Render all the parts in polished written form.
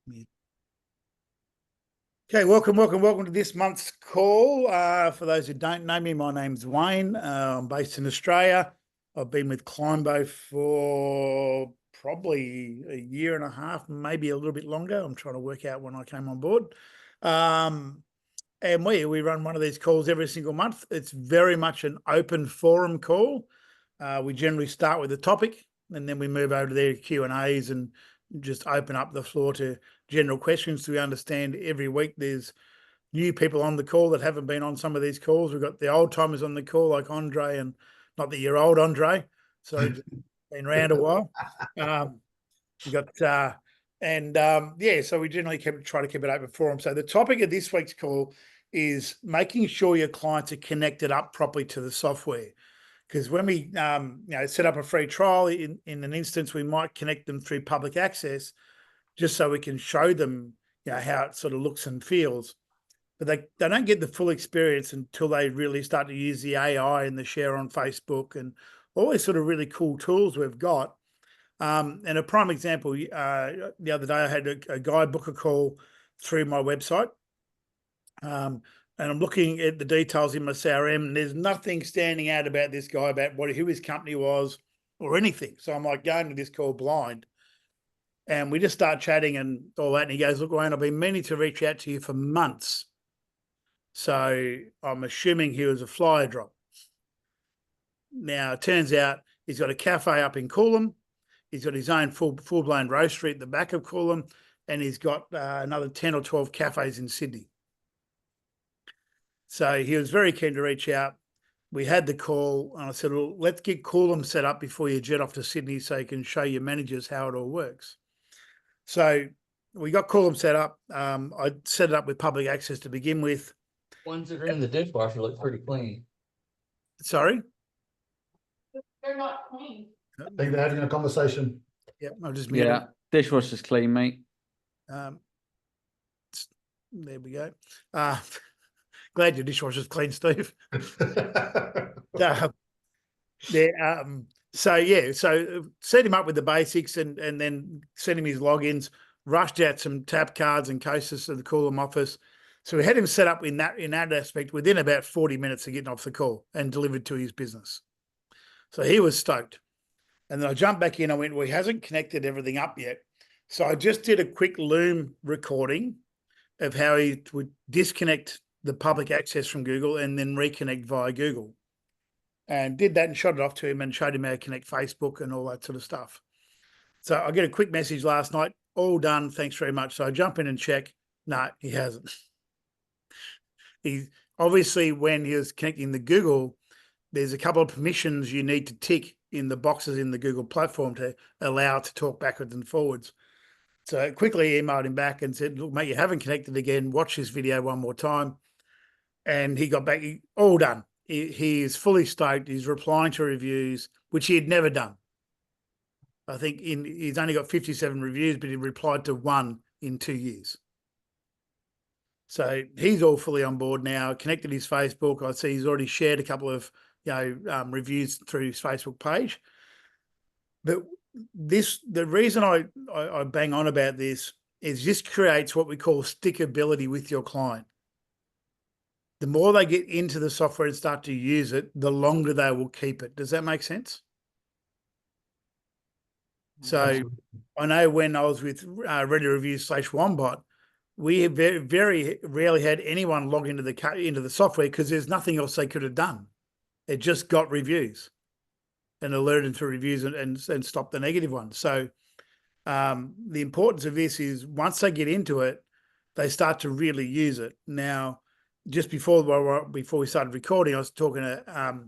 Okay, welcome to this month's call. For those who don't know me, my name's Wayne. I'm based in Australia. I've been with Climbo for probably a year and a half, maybe a little bit longer. I'm trying to work out when I came on board. And we run one of these calls every single month. It's very much an open forum call. We generally start with a topic, and then we move over to their Q&As and just open up the floor to general questions. So we understand every week there's new people on the call that haven't been on some of these calls. We've got the old timers on the call like Andre, and not that you're old, Andre. So been around a while. We got so we generally try to keep it open forum. So the topic of this week's call is making sure your clients are connected up properly to the software. Because when we set up a free trial, in an instance, we might connect them through public access just so we can show them how it sort of looks and feels. But they don't get the full experience until they really start to use the AI and the share on Facebook and all these sort of really cool tools we've got. And a prime example, the other day I had a guy book a call through my website. And I'm looking at the details in my CRM, and there's nothing standing out about this guy, about who his company was or anything. So I'm like going to this call blind. And we just start chatting and all that. And he goes, "Look, Wayne, I've been meaning to reach out to you for months." So I'm assuming he was a flyer drop. Now, it turns out he's got a cafe up in Coolum. He's got his own full-blown roastery at the back of Coolum. And he's got another 10 or 12 cafes in Sydney. So he was very keen to reach out. We had the call, and I said, "Well, let's get Coolum set up before you jet off to Sydney so you can show your managers how it all works." So we got Coolum set up. I set it up with public access to begin with. Ones that are in the dishwasher look pretty clean. Sorry? They're not clean. I think they're having a conversation. Yep, I'll just mute Yeah, dishwasher's clean, mate. There we go. Glad your dishwasher's clean, Steve. So set him up with the basics and then sent him his logins, rushed out some tap cards and cases to the Coolum office. So we had him set up in that aspect within about 40 minutes of getting off the call and delivered to his business. So he was stoked. And then I jumped back in. I went, well, he hasn't connected everything up yet. So I just did a quick Loom recording of how he would disconnect the public access from Google and then reconnect via Google. And did that and shot it off to him and showed him how to connect Facebook and all that sort of stuff. So I get a quick message last night, all done, thanks very much. So I jump in and check. No, he hasn't. He obviously, when he was connecting the Google, there's a couple of permissions you need to tick in the boxes in the Google platform to allow it to talk backwards and forwards. So I quickly emailed him back and said, "Look, mate, you haven't connected again. Watch this video one more time." And he got back, all done. He is fully stoked. He's replying to reviews, which he had never done. I think he's only got 57 reviews, but he replied to one in 2 years. So he's all fully on board now, connected his Facebook. I see he's already shared a couple of reviews through his Facebook page. But the reason I bang on about this is this creates what we call stickability with your client. The more they get into the software and start to use it, the longer they will keep it. Does that make sense? So I know when I was with Ready Reviews /Wombot, we have very, very rarely had anyone log into the software because there's nothing else they could have done. It just got reviews and alerted to reviews and stopped the negative ones. So the importance of this is once they get into it, they start to really use it. Now, just before we started recording, I was talking to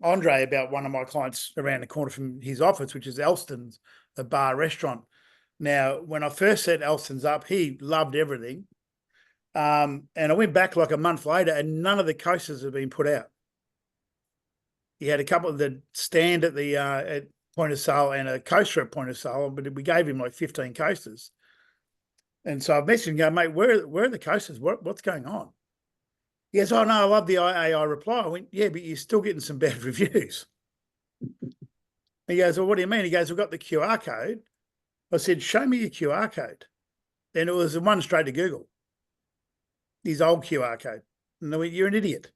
Andre about one of my clients around the corner from his office, which is Elston's, a bar restaurant. Now, when I first set Elston's up, he loved everything. And I went back like a month later and none of the coasters have been put out. He had a couple of the stand at the at point of sale and a coaster at point of sale, but we gave him like 15 coasters. And so I messaged him going, "Mate, where are the coasters? What's going on?" He goes, "Oh, no, I love the AI reply." I went, "Yeah, but you're still getting some bad reviews." He goes, "Well, what do you mean?" He goes, "We've got the QR code." I said, "Show me your QR code." And it was one straight to Google. His old QR code. And I went, you're an idiot.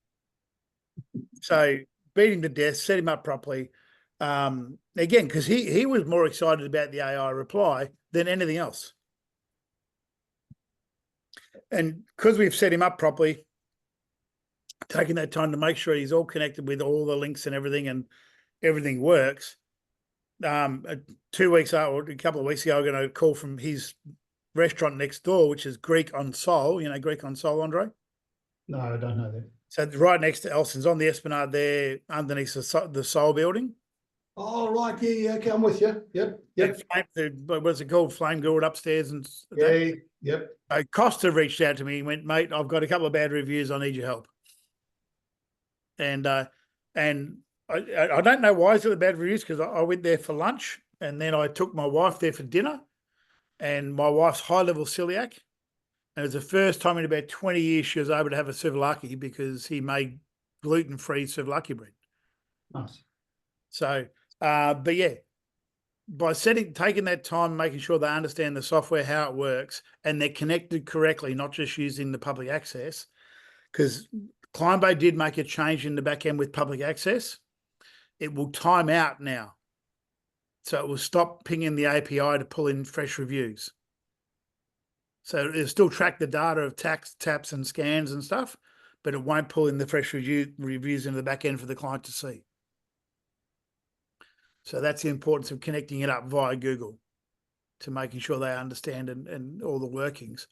So beat him to death, set him up properly. Again, because he was more excited about the AI reply than anything else. And because we've set him up properly, taking that time to make sure he's all connected with all the links and everything works. 2 weeks out, or a couple of weeks ago, I got a call from his restaurant next door, which is Greek on Sol. You know Greek on Sol, Andre? No, I don't know that. So it's right next to Elson's on the Esplanade there, underneath the Sol building. Oh, right. Yeah. Okay. I'm with you. Yep. What's it called? Flame grilled upstairs and Yeah. Yep. Costa reached out to me and went, mate, I've got a couple of bad reviews. I need your help. And I don't know why it's the bad reviews, because I went there for lunch and then I took my wife there for dinner, and my wife's high level celiac. And it was the first time in about 20 years she was able to have a souvlaki, because he made gluten-free souvlaki bread. Nice. So, but yeah, by taking that time, making sure they understand the software, how it works, and they're connected correctly, not just using the public access, because Climbo did make a change in the back end with public access. It will time out now. So it will stop pinging the API to pull in fresh reviews. So it'll still track the data of taps and scans and stuff, but it won't pull in the fresh reviews into the back end for the client to see. So that's the importance of connecting it up via Google to making sure they understand and all the workings.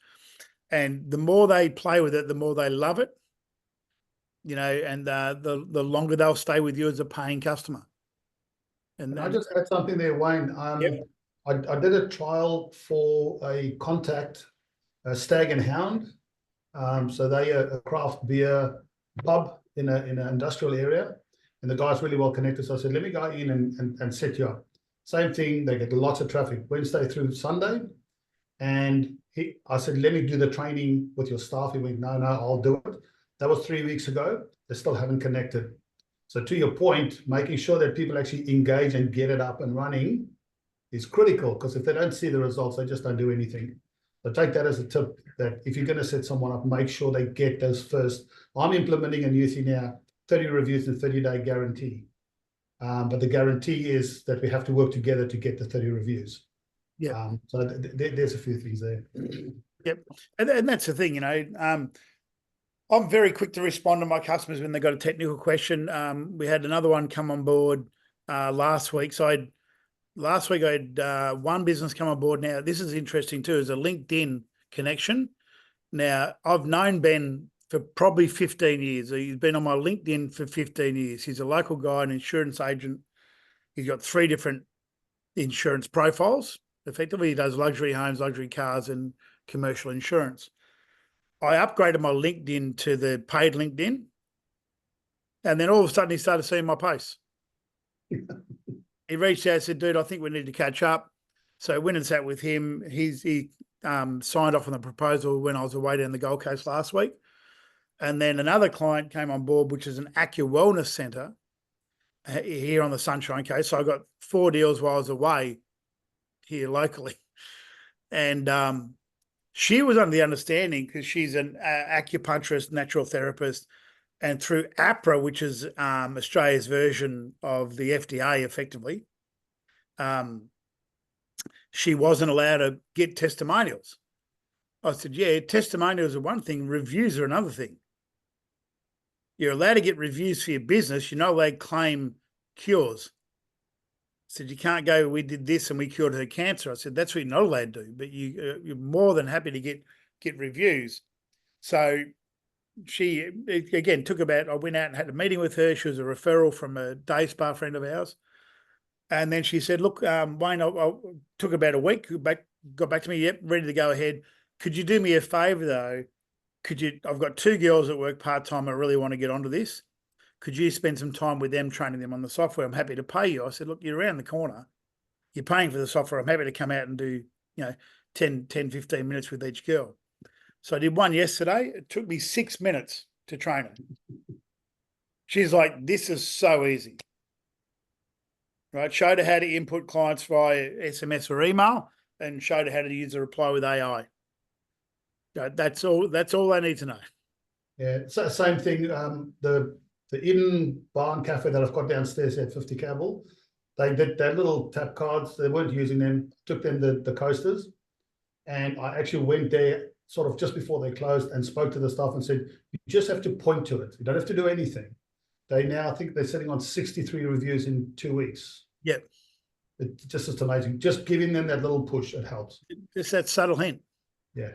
And the more they play with it, the more they love it, you know, and the longer they'll stay with you as a paying customer. And I just add something there, Wayne. Yep. I did a trial for a contact, a Stag and Hound. So they are a craft beer pub in an industrial area, and the guy's really well connected. So I said, let me go in and set you up. Same thing, they get lots of traffic Wednesday through Sunday. And I said, let me do the training with your staff. He went, no, I'll do it. That was 3 weeks ago. They still haven't connected. So to your point, making sure that people actually engage and get it up and running is critical, because if they don't see the results, they just don't do anything. So take that as a tip, that if you're going to set someone up, make sure they get those first. I'm implementing a new thing now, 30 reviews and 30-day guarantee. But the guarantee is that we have to work together to get the 30 reviews. Yeah. So there's a few things there. Yep. And that's the thing, you know, I'm very quick to respond to my customers when they got a technical question. We had another one come on board last week. So last week I had one business come on board. Now, this is interesting too, is a LinkedIn connection. Now, I've known Ben for probably 15 years. He's been on my LinkedIn for 15 years. He's a local guy, an insurance agent. He's got 3 different insurance profiles. Effectively, he does luxury homes, luxury cars, and commercial insurance. I upgraded my LinkedIn to the paid LinkedIn, and then all of a sudden he started seeing my posts. He reached out and said, dude, I think we need to catch up. So I went and sat with him. He signed off on the proposal when I was away down the Gold Coast last week. And then another client came on board, which is an Accu Wellness Centre here on the Sunshine Coast. So I got 4 deals while I was away here locally. And she was under the understanding, because she's an acupuncturist, natural therapist, and through APRA, which is Australia's version of the FDA, effectively, she wasn't allowed to get testimonials. I said, yeah, testimonials are one thing, reviews are another thing. You're allowed to get reviews for your business. You're not allowed to claim cures. I said, you can't go, we did this and we cured her cancer. I said, that's what you're not allowed to do, but you're more than happy to get reviews. So she, again, I went out and had a meeting with her. She was a referral from a day spa friend of ours. And then she said, look, Wayne, I took about a week, got back to me, yep, ready to go ahead. Could you do me a favor though? I've got 2 girls that work part-time. I really want to get onto this. Could you spend some time with them, training them on the software? I'm happy to pay you. I said, look, you're around the corner. You're paying for the software. I'm happy to come out and do, 10, 15 minutes with each girl. So I did one yesterday. It took me 6 minutes to train her. She's like, this is so easy. Right? Showed her how to input clients via SMS or email, and showed her how to use the reply with AI. That's all. That's all I need to know. Yeah, so same thing. The Eden Barn Cafe that I've got downstairs at 50 Cavill, they did their little tap cards. They weren't using them. Took them the coasters, and I actually went there sort of just before they closed and spoke to the staff and said, "You just have to point to it. You don't have to do anything." They now, I think they're sitting on 63 reviews in 2 weeks. Yep. It's just amazing. Just giving them that little push, it helps. Just that subtle hint. Yeah.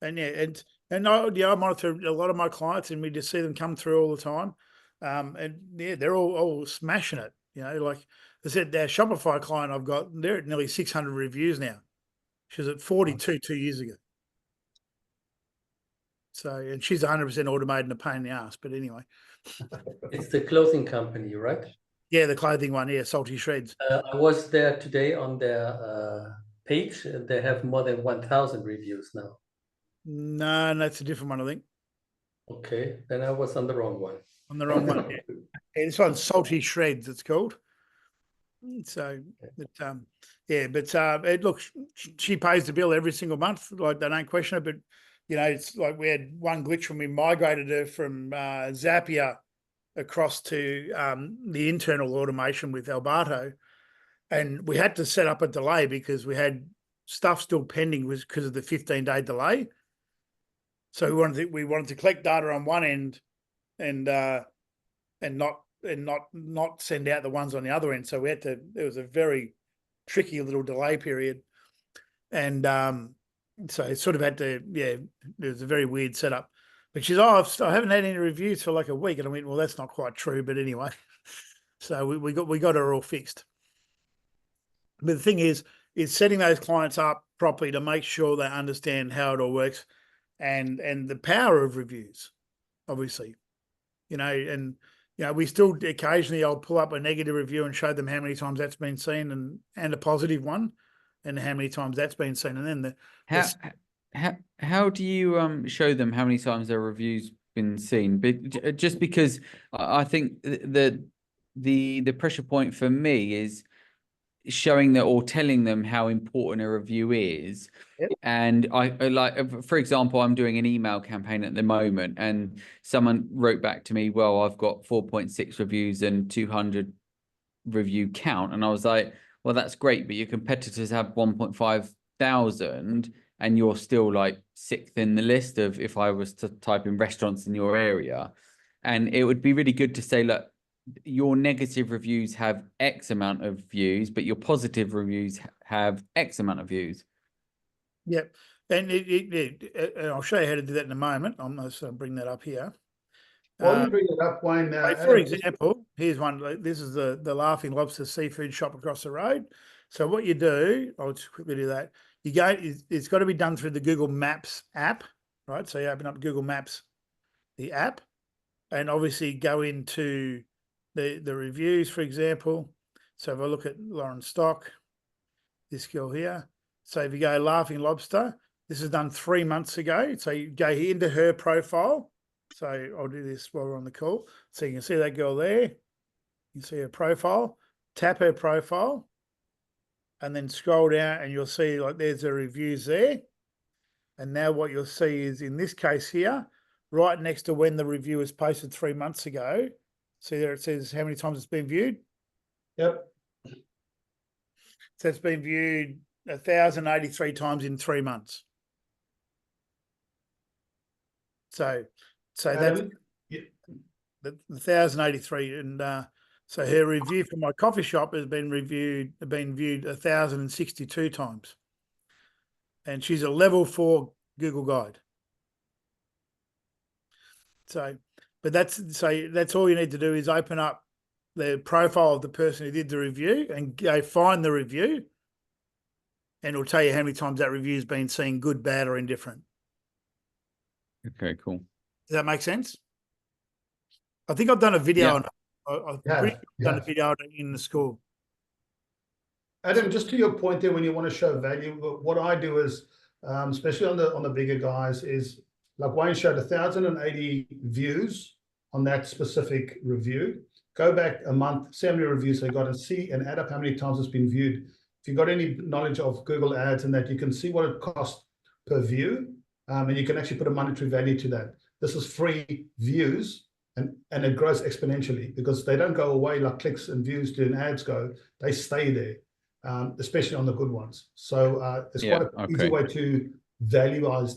And I monitor a lot of my clients, and we just see them come through all the time. And yeah, they're all smashing it. Like I said, our Shopify client I've got, they're at nearly 600 reviews now. She was at 42 2 years ago. So, and she's 100% automated and a pain in the ass. But anyway. It's the clothing company, right? Yeah, the clothing one. Yeah, Salty Shreds. I was there today on their page. They have more than 1,000 reviews now. No, that's a different one, I think. Okay, then I was on the wrong one. On the wrong one. Yeah. This one's Salty Shreds, it's called. So, look, she pays the bill every single month. Like, they don't question it. But, it's like we had one glitch when we migrated her from Zapier across to the internal automation with Alberto. And we had to set up a delay because we had stuff still pending because of the 15-day delay. So we wanted to collect data on one end and not send out the ones on the other end. So there was a very tricky little delay period. And so it sort of had to, it was a very weird setup. But she's, I haven't had any reviews for like a week. And I went, well, that's not quite true. But anyway, so we got her all fixed. But the thing is setting those clients up properly to make sure they understand how it all works and the power of reviews, obviously, we still occasionally I'll pull up a negative review and show them how many times that's been seen and a positive one and how many times that's been seen. And then how do you show them how many times their review's been seen? But just because I think the pressure point for me is showing that or telling them how important a review is. Yep. And I like, for example, I'm doing an email campaign at the moment and someone wrote back to me, well, I've got 4.6 reviews and 200 review count. And I was like, well, that's great, but your competitors have 1.5 thousand and you're still like 6th in the list of if I was to type in restaurants in your area. And it would be really good to say, look, your negative reviews have X amount of views, but your positive reviews have X amount of views. Yep. And I'll show you how to do that in a moment. I'm going to bring that up here. While you bring it up, Wayne, for example, here's one. This is the Laughing Lobster seafood shop across the road. So what you do, I'll just quickly do that. You go, it's got to be done through the Google Maps app, right? So you open up Google Maps, the app, and obviously go into the reviews, for example. So if I look at Lauren Stock, this girl here. So if you go Laughing Lobster, this is done 3 months ago. So you go into her profile. So I'll do this while we're on the call. So you can see that girl there. You can see her profile. Tap her profile. And then scroll down and you'll see like there's the reviews there. And now what you'll see is in this case here, right next to when the review was posted 3 months ago. See there it says how many times it's been viewed? Yep. So it's been viewed 1,083 times in 3 months. So that's the 1,083. And so her review for my coffee shop has been viewed 1,062 times. And she's a level 4 Google Guide. So, but that's all you need to do is open up the profile of the person who did the review and go find the review. And it'll tell you how many times that review has been seen, good, bad, or indifferent. Okay, cool. Does that make sense? I think I've done a video on it. I've done a video in the school. Adam, just to your point there, when you want to show value, what I do is, especially on the bigger guys, is like Wayne showed 1,080 views on that specific review. Go back a month, see how many reviews they got, and see and add up how many times it's been viewed. If you've got any knowledge of Google Ads and that, you can see what it costs per view. and you can actually put a monetary value to that. This is free views, and it grows exponentially because they don't go away like clicks and views do and ads go. They stay there, especially on the good ones. So it's quite an easy way to valuate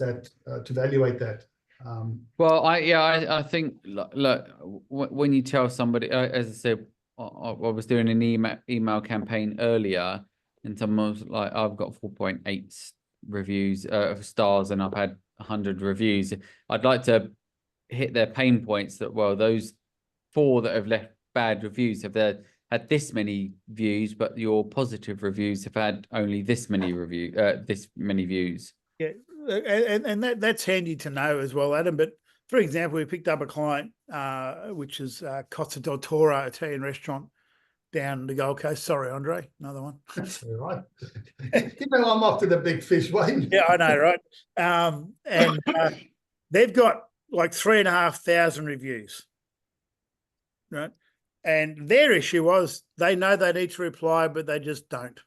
that. Well, I think look, when you tell somebody, as I said, I was doing an email campaign earlier, and someone was like, "I've got 4.8 reviews stars, and I've had 100 reviews." I'd like to hit their pain points that, well, those 4 that have left bad reviews have had this many views, but your positive reviews have had only this many views. Yeah, and that's handy to know as well, Adam. But for example, we picked up a client, which is Costa del Toro Italian restaurant down the Gold Coast. Sorry, Andre, another one. That's all right. You know, I'm off to the big fish, Wayne. Yeah, I know, right? And they've got like 3,500 reviews, right? And their issue was they know they need to reply, but they just don't.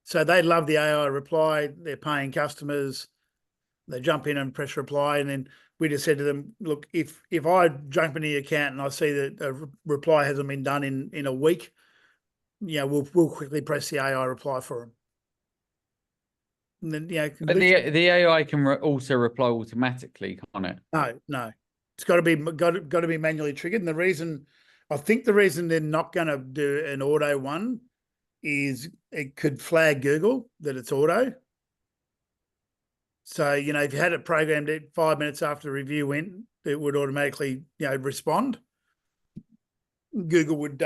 So they love the AI reply. They're paying customers. They jump in and press reply. And then we just said to them, look, if I jump into your account and I see that a reply hasn't been done in a week, you know, we'll quickly press the AI reply for them. And then, you know, but the AI can also reply automatically, can't it? No. It's got to be manually triggered. And I think the reason they're not going to do an auto one is it could flag Google that it's auto. So, you know, if you had it programmed 5 minutes after the review went, it would automatically, you know, respond. Google would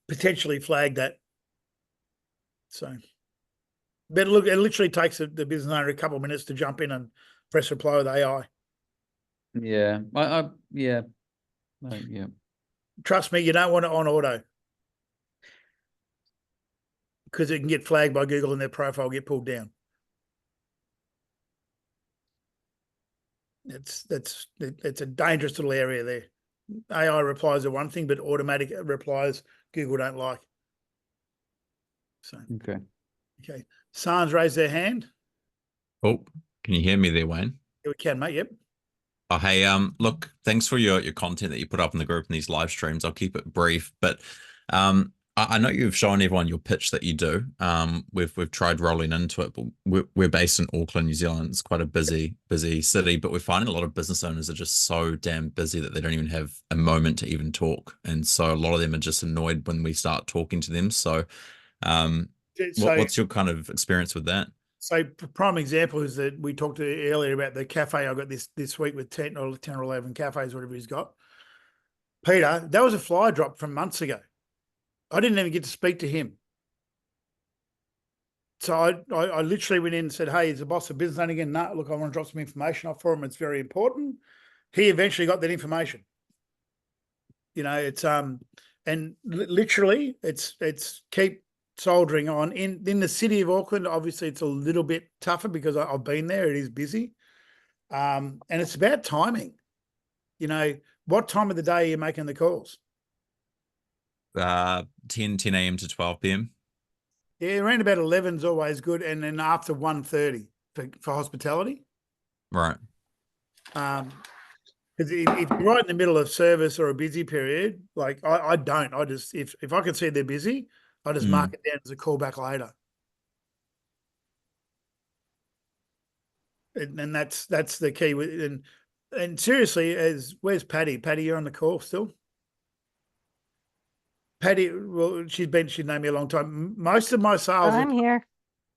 potentially flag that. So, but look, it literally takes the business owner a couple of minutes to jump in and press reply with AI. Yeah, yeah. Trust me, you don't want it on auto because it can get flagged by Google and their profile get pulled down. It's a dangerous little area there. AI replies are one thing, but automatic replies Google don't like. So okay. Sans raised their hand. Oh, can you hear me there, Wayne? Yeah, we can, mate. Yep. Oh, hey, look, thanks for your content that you put up in the group and these live streams. I'll keep it brief, but I know you've shown everyone your pitch that you do. We've tried rolling into it, but we're based in Auckland, New Zealand. It's quite a busy city, but we're finding a lot of business owners are just so damn busy that they don't even have a moment to even talk, and so a lot of them are just annoyed when we start talking to them. So, what's your kind of experience with that? So prime example is that we talked earlier about the cafe I got this week with 10 or 11 cafes, whatever he's got. Peter, that was a fly drop from months ago. I didn't even get to speak to him. So I literally went in and said, hey, is the boss of business owner again? No, look, I want to drop some information off for him. It's very important. He eventually got that information. You know, it's and literally it's keep soldiering on. In the city of Auckland, obviously it's a little bit tougher because I've been there. It is busy. And it's about timing. You know, what time of the day are you making the calls? 10 a.m. to 12 p.m. Yeah, around about 11 is always good. And then after 1:30 for hospitality. Right. Because if you're right in the middle of service or a busy period, like I don't. I just, if I can see they're busy, I just mark it down as a call back later. And that's the key. And seriously, where's Patty? Patty, you're on the call still? Patty, well, she's known me a long time. Most of my sales, I'm here.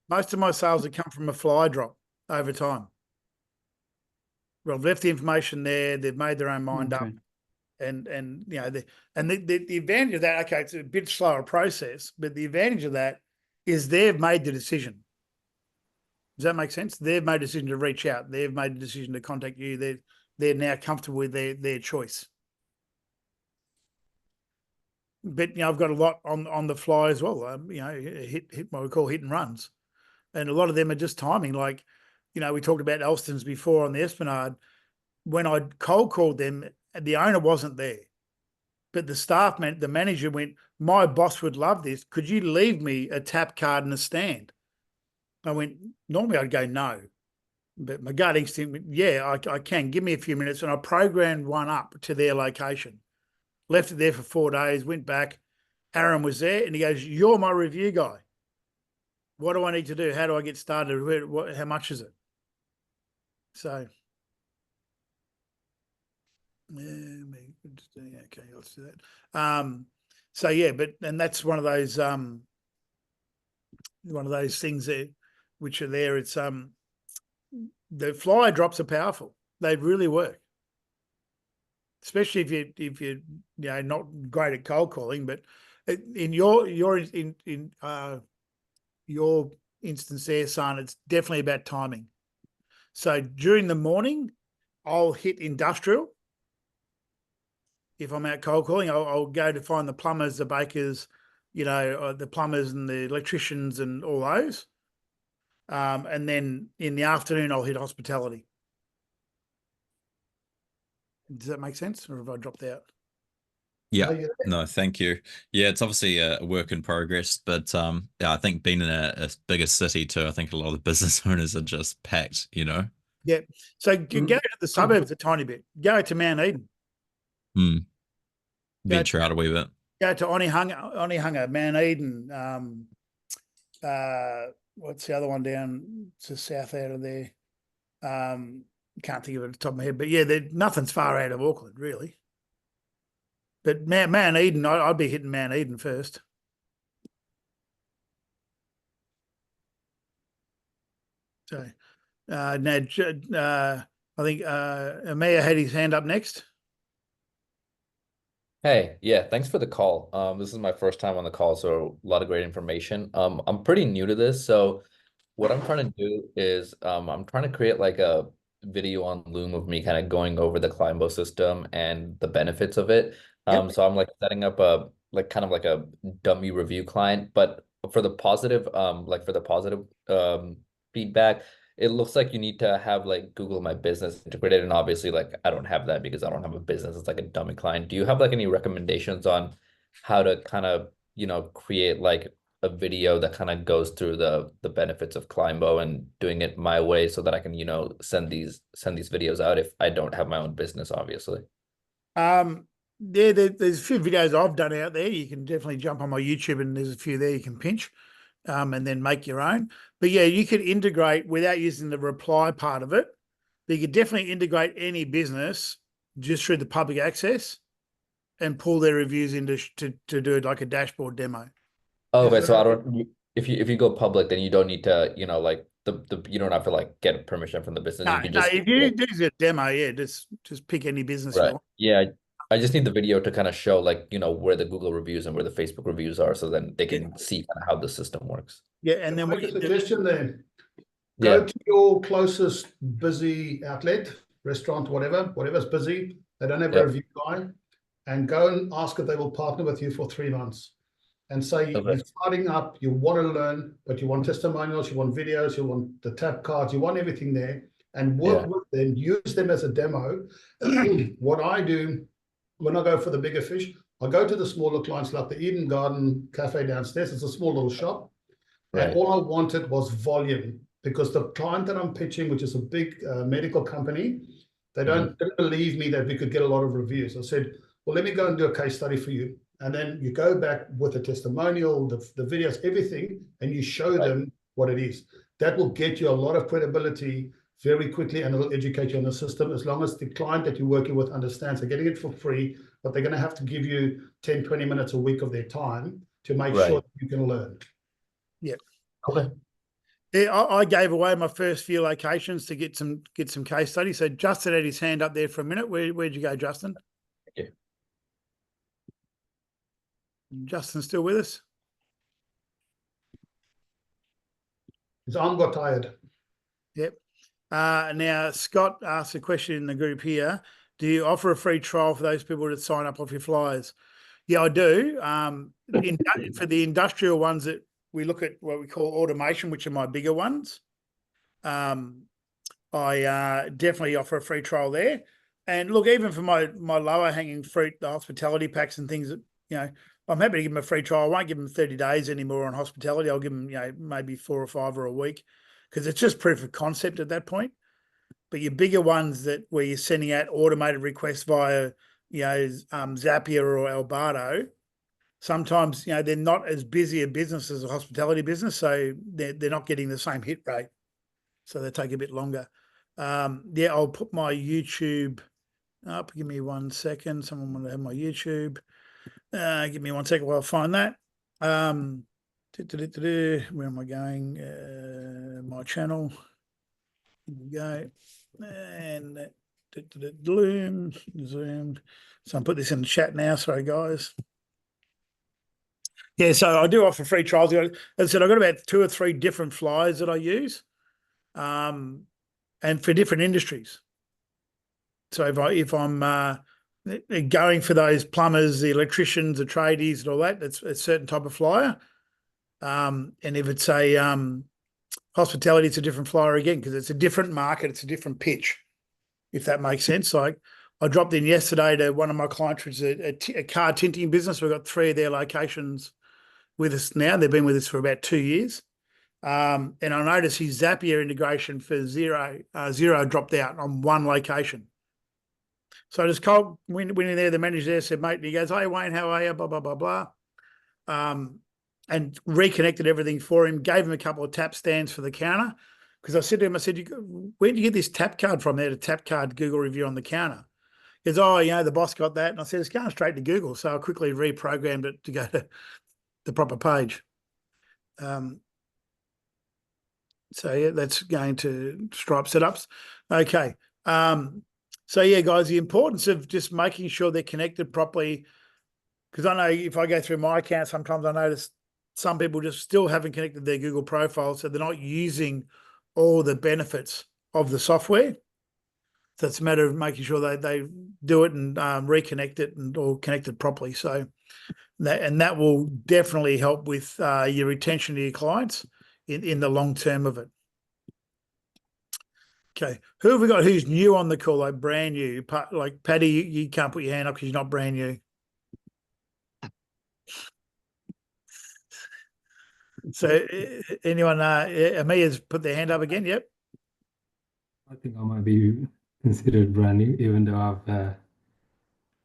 Most of my sales have come from a fly drop over time. Well, I've left the information there. They've made their own mind up, and you know, the advantage of that. Okay, it's a bit slower process, but the advantage of that is they've made the decision. Does that make sense? They've made a decision to reach out. They've made a decision to contact you. They're now comfortable with their choice. But you know, I've got a lot on the fly as well. You know, hit what we call hit and runs, and a lot of them are just timing. Like, you know, we talked about Elston's before on the Esplanade. When I cold called them, the owner wasn't there, but the manager went, "My boss would love this. Could you leave me a tap card and a stand?" I went, normally I'd go no, but my gut instinct, yeah, I can. Give me a few minutes. And I programmed one up to their location. Left it there for 4 days, went back. Aaron was there and he goes, "You're my review guy. What do I need to do? How do I get started? How much is it?" So, yeah, okay, let's do that. So yeah, and that's one of those things that which are there. It's the flyer drops are powerful. They really work, especially if you're not great at cold calling. But in your instance there, son, it's definitely about timing. So during the morning, I'll hit industrial. If I'm out cold calling, I'll go to find the plumbers, the bakers, the plumbers and the electricians and all those. And then in the afternoon, I'll hit hospitality. Does that make sense? Or have I dropped out? Yeah, yeah. no, thank you. Yeah, it's obviously a work in progress, but yeah, I think being in a bigger city too, I think a lot of the business owners are just packed, Yeah. So go to the suburbs a tiny bit. Go to Mount Eden. Venture out a wee bit. Go to Onehunga, Mount Eden. What's the other one down to south out of there? Can't think of it at the top of my head, but yeah, nothing's far out of Auckland, really. But Mount Eden, I'd be hitting Mount Eden first. So now, I think Amir had his hand up next. Hey, yeah, thanks for the call. This is my first time on the call, so a lot of great information. I'm pretty new to this, so what I'm trying to do is I'm trying to create like a video on Loom of me kind of going over the Climbo system and the benefits of it. Yep. So I'm like setting up a kind of like a dummy review client, but for the positive feedback, it looks like you need to have like Google My Business integrated, and obviously like I don't have that because I don't have a business. It's like a dummy client. Do you have like any recommendations on how to kind of create like a video that kind of goes through the benefits of Climbo and doing it my way so that I can send these videos out if I don't have my own business, obviously? There's a few videos I've done out there. You can definitely jump on my YouTube and there's a few there you can pinch. And then make your own. But yeah, you could integrate without using the reply part of it. But you could definitely integrate any business just through the public access and pull their reviews into to do it like a dashboard demo. Oh, okay, so if you go public, then you don't need to, like you don't have to like get permission from the business. No, You can just if you do a demo, yeah, just pick any business you right. want. Yeah, I just need the video to kind of show like, where the Google reviews and where the Facebook reviews are, so then they can see kind of how the system works. Yeah, and then Make a suggestion there. Yeah. Go to your closest busy outlet, restaurant, whatever's busy. They don't have a review guy, and go and ask if they will partner with you for 3 months. And say you're starting up, you want to learn, but you want testimonials, you want videos, you want the tap cards, you want everything there, and work with them, use them as a demo. What I do when I go for the bigger fish, I go to the smaller clients like the Eden Garden Cafe downstairs. It's a small little shop. And all I wanted was volume, because the client that I'm pitching, which is a big medical company, they didn't believe me that we could get a lot of reviews. I said, well, let me go and do a case study for you. And then you go back with a testimonial, the videos, everything, and you show them what it is. That will get you a lot of credibility very quickly, and it'll educate you on the system, as long as the client that you're working with understands they're getting it for free, but they're going to have to give you 10, 20 minutes a week of their time to make sure that you can learn. Yeah. Okay. Yeah, I gave away my first few locations to get some case studies. So Justin had his hand up there for a minute. Where'd you go, Justin? Yeah. Justin still with us? His arm got tired. Yep. Now, Scott asked a question in the group here. Do you offer a free trial for those people that sign up off your flyers? Yeah, I do. For the industrial ones that we look at, what we call automation, which are my bigger ones, I definitely offer a free trial there. And look, even for my lower hanging fruit, the hospitality packs and things that, I'm happy to give them a free trial. I won't give them 30 days anymore on hospitality. I'll give them, maybe 4 or 5 or a week, because it's just proof of concept at that point. But your bigger ones where you're sending out automated requests via, Zapier or Alberto, sometimes, they're not as busy a business as a hospitality business, so they're not getting the same hit rate. So they take a bit longer. I'll put my YouTube up. Give me 1 second. Someone want to have my YouTube. Give me 1 second while I find that. Where am I going? My channel. Here we go. And Zoom. So I'll put this in the chat now. Sorry, guys. Yeah, so I do offer free trials. As I said, I've got about 2 or 3 different flyers that I use, and for different industries. So if I'm going for those plumbers, the electricians, the tradies, and all that, that's a certain type of flyer. And if it's a hospitality, it's a different flyer again, because it's a different market, it's a different pitch, if that makes sense. Like I dropped in yesterday to one of my clients, which is a car tinting business. We've got 3 of their locations with us now. They've been with us for about 2 years. And I noticed his Zapier integration for Xero dropped out on 1 location. So I just went in there, the manager there said, mate, he goes, hey, Wayne, how are you? Blah, blah, blah, blah. And reconnected everything for him, gave him a couple of tap stands for the counter. Because I said to him, where did you get this tap card from there, the tap card Google review on the counter? He goes, oh, the boss got that. And I said, it's going straight to Google. So I quickly reprogrammed it to go to the proper page. So yeah, that's going to Stripe setups. Okay. So yeah, guys, the importance of just making sure they're connected properly. Because I know if I go through my account, sometimes I notice some people just still haven't connected their Google profile, so they're not using all the benefits of the software. So it's a matter of making sure they do it and reconnect it and or connect it properly. So that will definitely help with your retention to your clients in the long term of it. Okay, who have we got who's new on the call, like brand new? Like Paddy, you can't put your hand up because you're not brand new. So anyone, Amia's put their hand up again, yep. I think I might be considered brand new, even though I've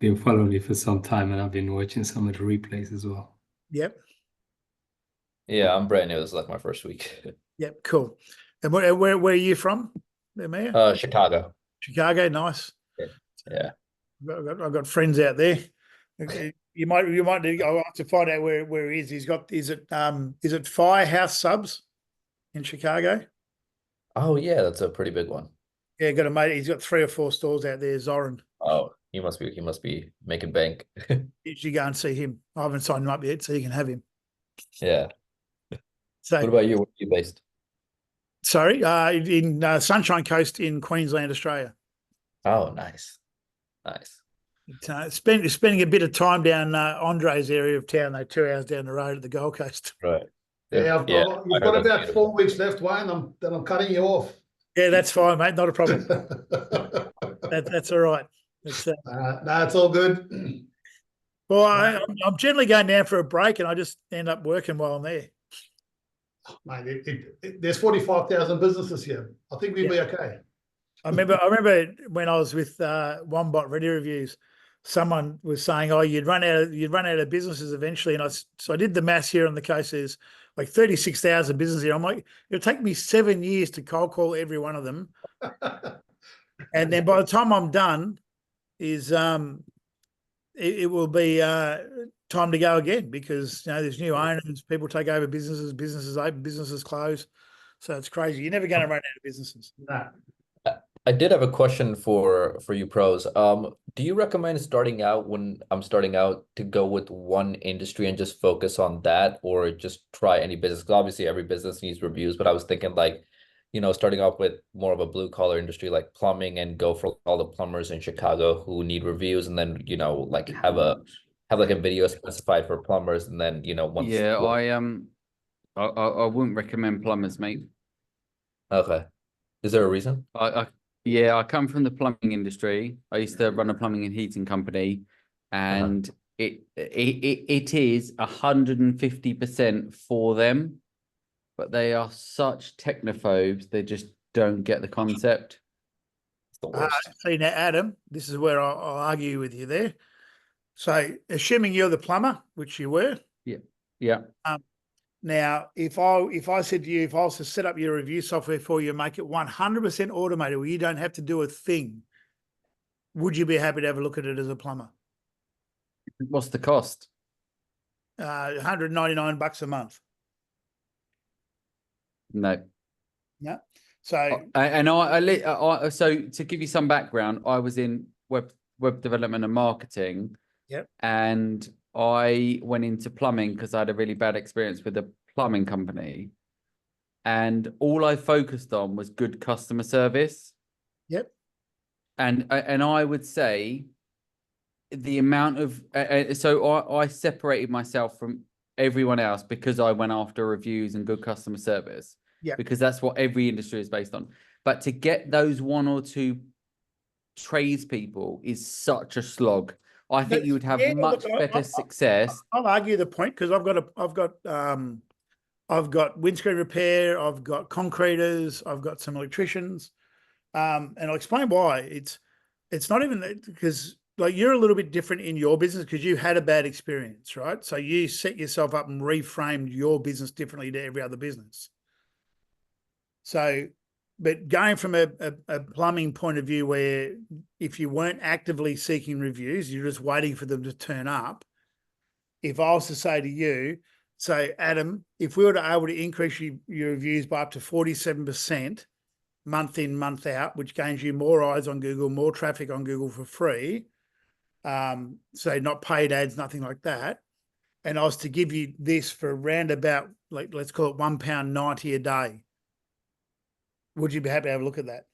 been following you for some time and I've been watching some of the replays as well. Yep. Yeah, I'm brand new. This is like my first week. Yep, cool. And where are you from, Amia? Chicago. Chicago, nice. Yeah. I've got friends out there. You might I'll have to find out where he is. Is it Firehouse Subs in Chicago? Oh yeah, that's a pretty big one. Yeah, got a mate. He's got 3 or 4 stores out there. Zoran. Oh, he must be making bank. You should go and see him. I haven't signed him up yet, so you can have him. Yeah. So what about you? Where are you based? Sorry, in Sunshine Coast in Queensland, Australia. Oh, nice. Spending a bit of time down Andre's area of town, though, 2 hours down the road at the Gold Coast. Right. Yeah, you've got about 4 weeks left, Wayne. Then I'm cutting you off. Yeah, that's fine, mate. Not a problem. That's all right. No, it's all good. Well, I'm generally going down for a break, and I just end up working while I'm there. Mate, there's 45,000 businesses here. I think we'll be okay. I remember when I was with Wombat Ready Reviews, someone was saying, "Oh, you'd run out of businesses eventually." And I did the maths here on the coast. There's like 36,000 businesses here. I'm like, it'll take me 7 years to cold call every one of them, and then by the time I'm done, it will be time to go again, because there's new owners, people take over businesses open, businesses close, so it's crazy. You're never going to run out of businesses. No. I did have a question for you pros. Do you recommend starting out when I'm starting out to go with one industry and just focus on that, or just try any business? Because obviously every business needs reviews, but I was thinking like, starting off with more of a blue collar industry like plumbing and go for all the plumbers in Chicago who need reviews, and then, like have like a video specified for plumbers, and then, once. Yeah, I wouldn't recommend plumbers, mate. Okay. Is there a reason? I come from the plumbing industry. I used to run a plumbing and heating company, and it is 150% for them, but they are such technophobes, they just don't get the concept. It's the worst. See now, Adam, this is where I'll argue with you there. So, assuming you're the plumber, which you were, Yeah. now if I said to you, if I was to set up your review software for you, make it 100% automated, where you don't have to do a thing, would you be happy to have a look at it as a plumber? What's the cost? $199 a month. No. Yeah. So So to give you some background, I was in web development and marketing. Yep. And I went into plumbing because I had a really bad experience with a plumbing company. And all I focused on was good customer service. Yep. And I would say the amount of so I separated myself from everyone else because I went after reviews and good customer service. Yeah. Because that's what every industry is based on. But to get those one or two tradespeople is such a slog. I think you would have much better success. I'll argue the point because I've got windscreen repair, I've got concreters, I've got some electricians, and I'll explain why. It's not even because like you're a little bit different in your business because you had a bad experience, right? So you set yourself up and reframed your business differently to every other business. So, but going from a plumbing point of view where if you weren't actively seeking reviews, you're just waiting for them to turn up. If I was to say to you, say, Adam, if we were able to increase your reviews by up to 47% month in, month out, which gains you more eyes on Google, more traffic on Google for free, so not paid ads, nothing like that, and I was to give you this for around about, like, let's call it £1.90 a day, would you be happy to have a look at that?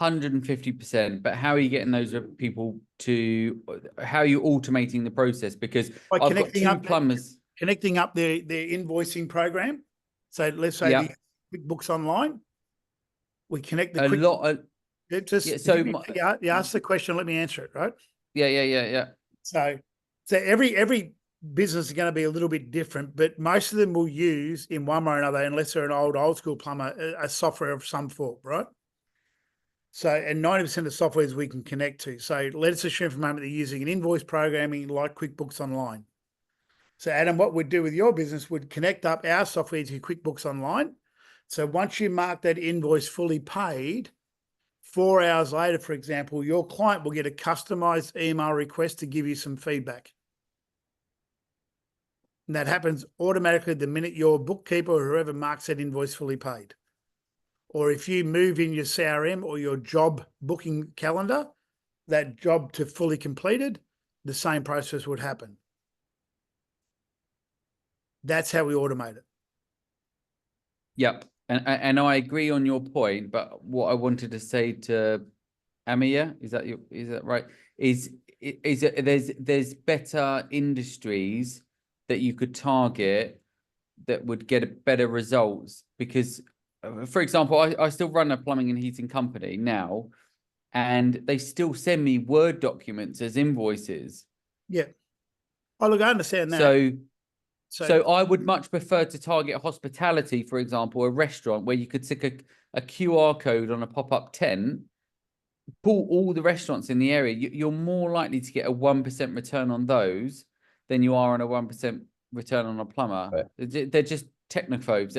150%. But how are you getting those people to? How are you automating the process? Because By I've got two plumbers connecting up their invoicing program. So let's say the QuickBooks Online. We connect the you ask the question. Let me answer it. Right? Yeah. So every business is going to be a little bit different, but most of them will use in one way or another, unless they're an old school plumber, a software of some form, right? So, and 90% of softwares we can connect to. So let's assume for a moment they're using an invoice programming like QuickBooks Online. So Adam, what we'd do with your business would connect up our software to QuickBooks Online. So once you mark that invoice fully paid, 4 hours later, for example, your client will get a customized email request to give you some feedback. And that happens automatically the minute your bookkeeper or whoever marks that invoice fully paid. Or if you move in your CRM or your job booking calendar, that job to fully completed, the same process would happen. That's how we automate it. Yep. And I agree on your point, but what I wanted to say to Amia, is that right? Is that there's better industries that you could target that would get better results because, for example, I still run a plumbing and heating company now, and they still send me Word documents as invoices. Yeah. Oh, look, I understand that. So I would much prefer to target hospitality, for example, a restaurant where you could stick a QR code on a pop-up tent, pull all the restaurants in the area. You're more likely to get a 1% return on those than you are on a 1% return on a plumber. Right. They're just technophobes.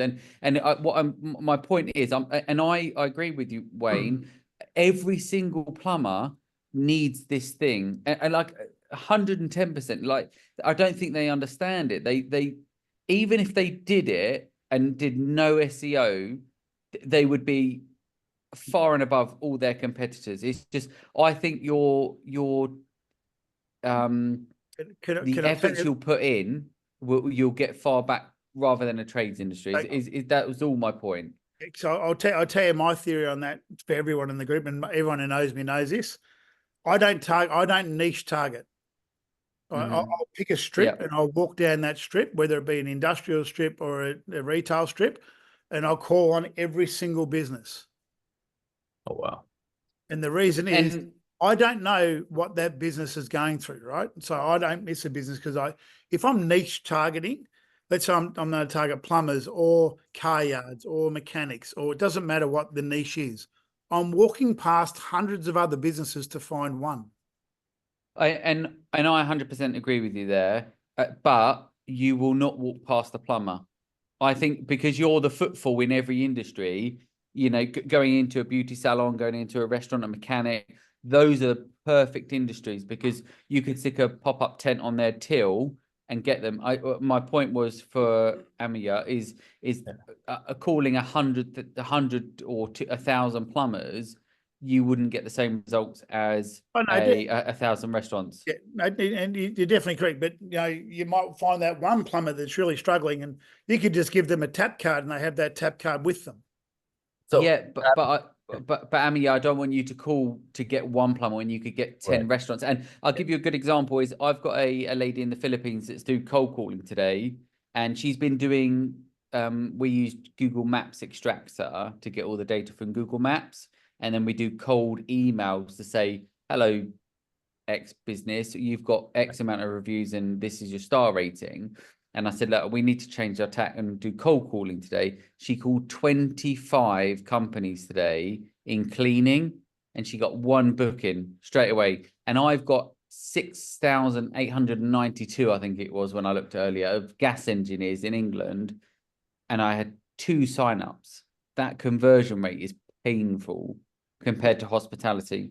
My point is, I agree with you, Wayne. Every single plumber needs this thing, and like 110%. Like, I don't think they understand it. They even if they did it and did no SEO, they would be far and above all their competitors. It's just, I think the efforts you'll put in, you'll get far back rather than a trades industry. That was all my point. So I'll tell you my theory on that for everyone in the group, and everyone who knows me knows this. I don't niche target. I'll pick a strip and I'll walk down that strip, whether it be an industrial strip or a retail strip, and I'll call on every single business. Oh, wow. And the reason is I don't know what that business is going through, right? So I don't miss a business because if I'm niche targeting, let's say I'm going to target plumbers or car yards or mechanics, or it doesn't matter what the niche is. I'm walking past hundreds of other businesses to find one. And I 100% agree with you there, but you will not walk past the plumber. I think because you're the footfall in every industry, you know, going into a beauty salon, going into a restaurant, a mechanic, those are perfect industries because you could stick a pop-up tent on their till and get them. My point was for Amiya is calling 100 or 1,000 plumbers, you wouldn't get the same results as a 1,000 restaurants. Yeah, and you're definitely correct. But you know, you might find that one plumber that's really struggling, and you could just give them a tap card, and they have that tap card with them. So yeah, but Amy, I don't want you to call to get one plumber when you could get 10 restaurants. And I'll give you a good example is I've got a lady in the Philippines that's doing cold calling today, and she's been doing, we use Google Maps extractor to get all the data from Google Maps. And then we do cold emails to say, hello, X business, you've got X amount of reviews and this is your star rating. And I said, look, we need to change our tack and do cold calling today. She called 25 companies today in cleaning, and she got one booking straight away. And I've got 6,892, I think it was when I looked earlier, of gas engineers in England. And I had 2 signups. That conversion rate is painful compared to hospitality.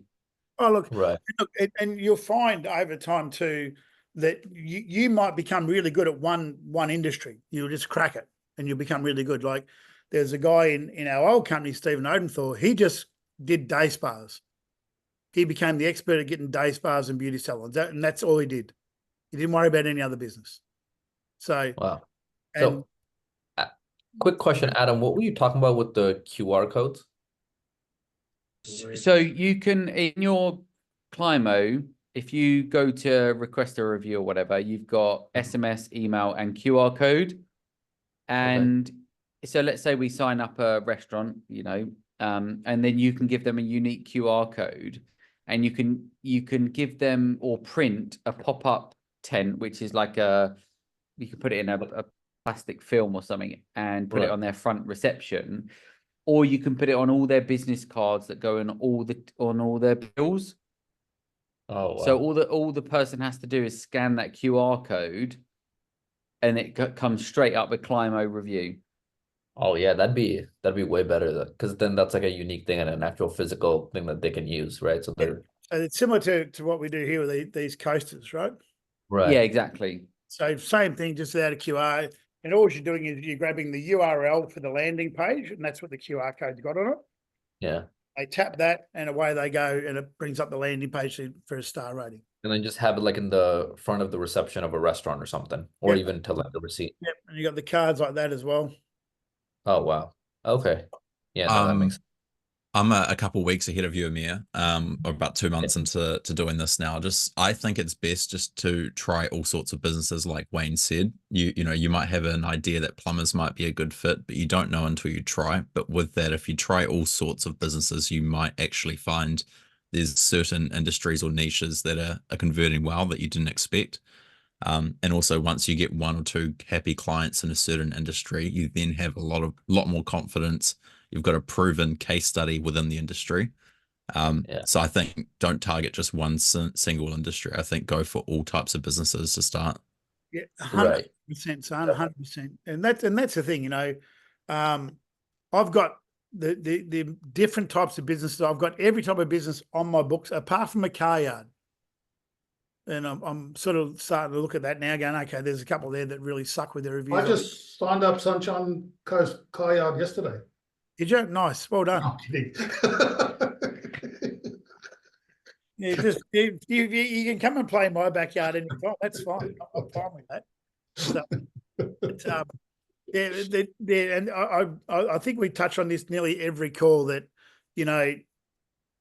Oh, look, right. look, and you'll find over time too that you might become really good at one industry. You'll just crack it and you'll become really good. Like there's a guy in our old company, Stephen Odenthal, he just did day spas. He became the expert at getting day spas and beauty salons, and that's all he did. He didn't worry about any other business. So, wow. So, quick question, Adam, what were you talking about with the QR codes? So you can, in your Climbo, if you go to request a review or whatever, you've got SMS, email, and QR code. And so let's say we sign up a restaurant, you know, and then you can give them a unique QR code, and you can give them or print a pop-up tent, which is like you can put it in a plastic film or something and put it on their front reception. Or you can put it on all their business cards that go on all their bills. Oh, wow. So all the person has to do is scan that QR code, and it comes straight up with Climbo review. Oh yeah, that'd be way better because then that's like a unique thing and an actual physical thing that they can use, right? So they're so it's similar to what we do here with these coasters, right? right. Yeah, exactly. So same thing, just without a QR. And all you're doing is you're grabbing the URL for the landing page, and that's what the QR code's got on it. Yeah. They tap that, and away they go, and it brings up the landing page for a star rating. And then just have it like in the front of the reception of a restaurant or something, or even to like the receipt. Yep, and you got the cards like that as well. Oh wow. Okay. Yeah, no, that makes sense. I'm a couple of weeks ahead of you, Amir. About 2 months into doing this now. I think it's best just to try all sorts of businesses, like Wayne said. You know, you might have an idea that plumbers might be a good fit, but you don't know until you try. But with that, if you try all sorts of businesses, you might actually find there's certain industries or niches that are converting well that you didn't expect. And also once you get 1 or 2 happy clients in a certain industry, you then have a lot more confidence. You've got a proven case study within the industry. So I think don't target just one single industry. I think go for all types of businesses to start. Yeah, 100%, son, 100%. And that's the thing, you know. I've got the different types of businesses. I've got every type of business on my books, apart from a car yard. And I'm sort of starting to look at that now, going, okay, there's a couple there that really suck with their reviews. I just signed up Sunshine Coast Car Yard yesterday. Did you? Nice. Well done. No, I'm kidding. Yeah, just you can come and play in my backyard anytime. That's fine. I'm fine with that. So, and I think we touch on this nearly every call that, you know,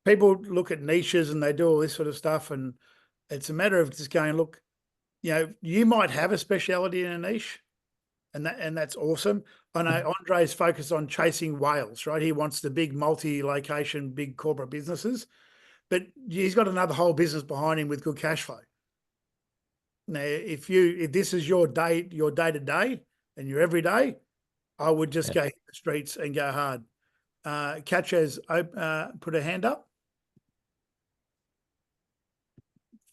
people look at niches and they do all this sort of stuff, and it's a matter of just going, look, you know, you might have a speciality in a niche, and that's awesome. I know Andre's focused on chasing whales, right? He wants the big multi-location, big corporate businesses. but he's got another whole business behind him with good cash flow. Now, if this is your day to day and your everyday, I would just go hit the streets and go hard. Catch has put her hand up.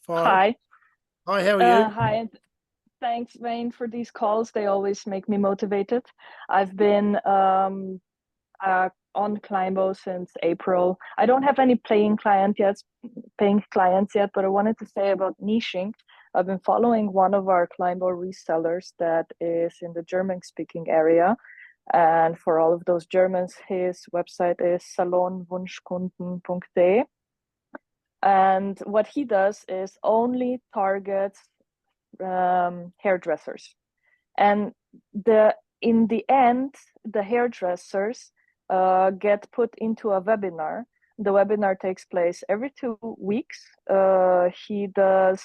Hi. Hi, how are you? Hi, and thanks, Wayne, for these calls. They always make me motivated. I've been on Climbo since April. I don't have any paying clients yet, but I wanted to say about niching. I've been following one of our Climbo resellers that is in the German-speaking area. And for all of those Germans, his website is salonwunschkunden.de. And what he does is only targets hairdressers. And in the end, the hairdressers get put into a webinar. The webinar takes place every 2 weeks. He does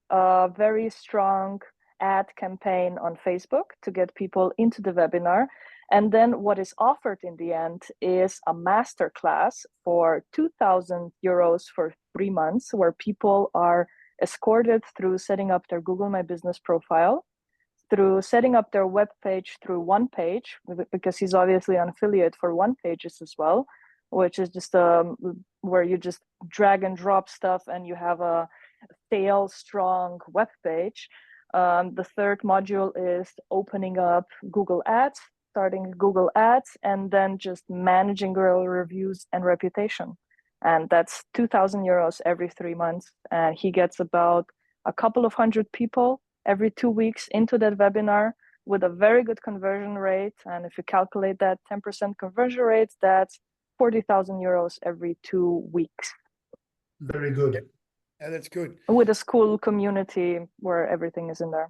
a very strong ad campaign on Facebook to get people into the webinar. And then what is offered in the end is a masterclass for 2,000 euros for 3 months, where people are escorted through setting up their Google My Business profile, through setting up their web page through One Page, because he's obviously an affiliate for One Pages as well, which is just where you just drag and drop stuff and you have a sales strong web page. The third module is opening up Google Ads, starting Google Ads, and then just managing Google reviews and reputation. And that's 2,000 euros every 3 months. And he gets about a couple of hundred people every 2 weeks into that webinar with a very good conversion rate. And if you calculate that 10% conversion rate, that's 40,000 euros every 2 weeks. Very good. Yeah, that's good. With a school community where everything is in there.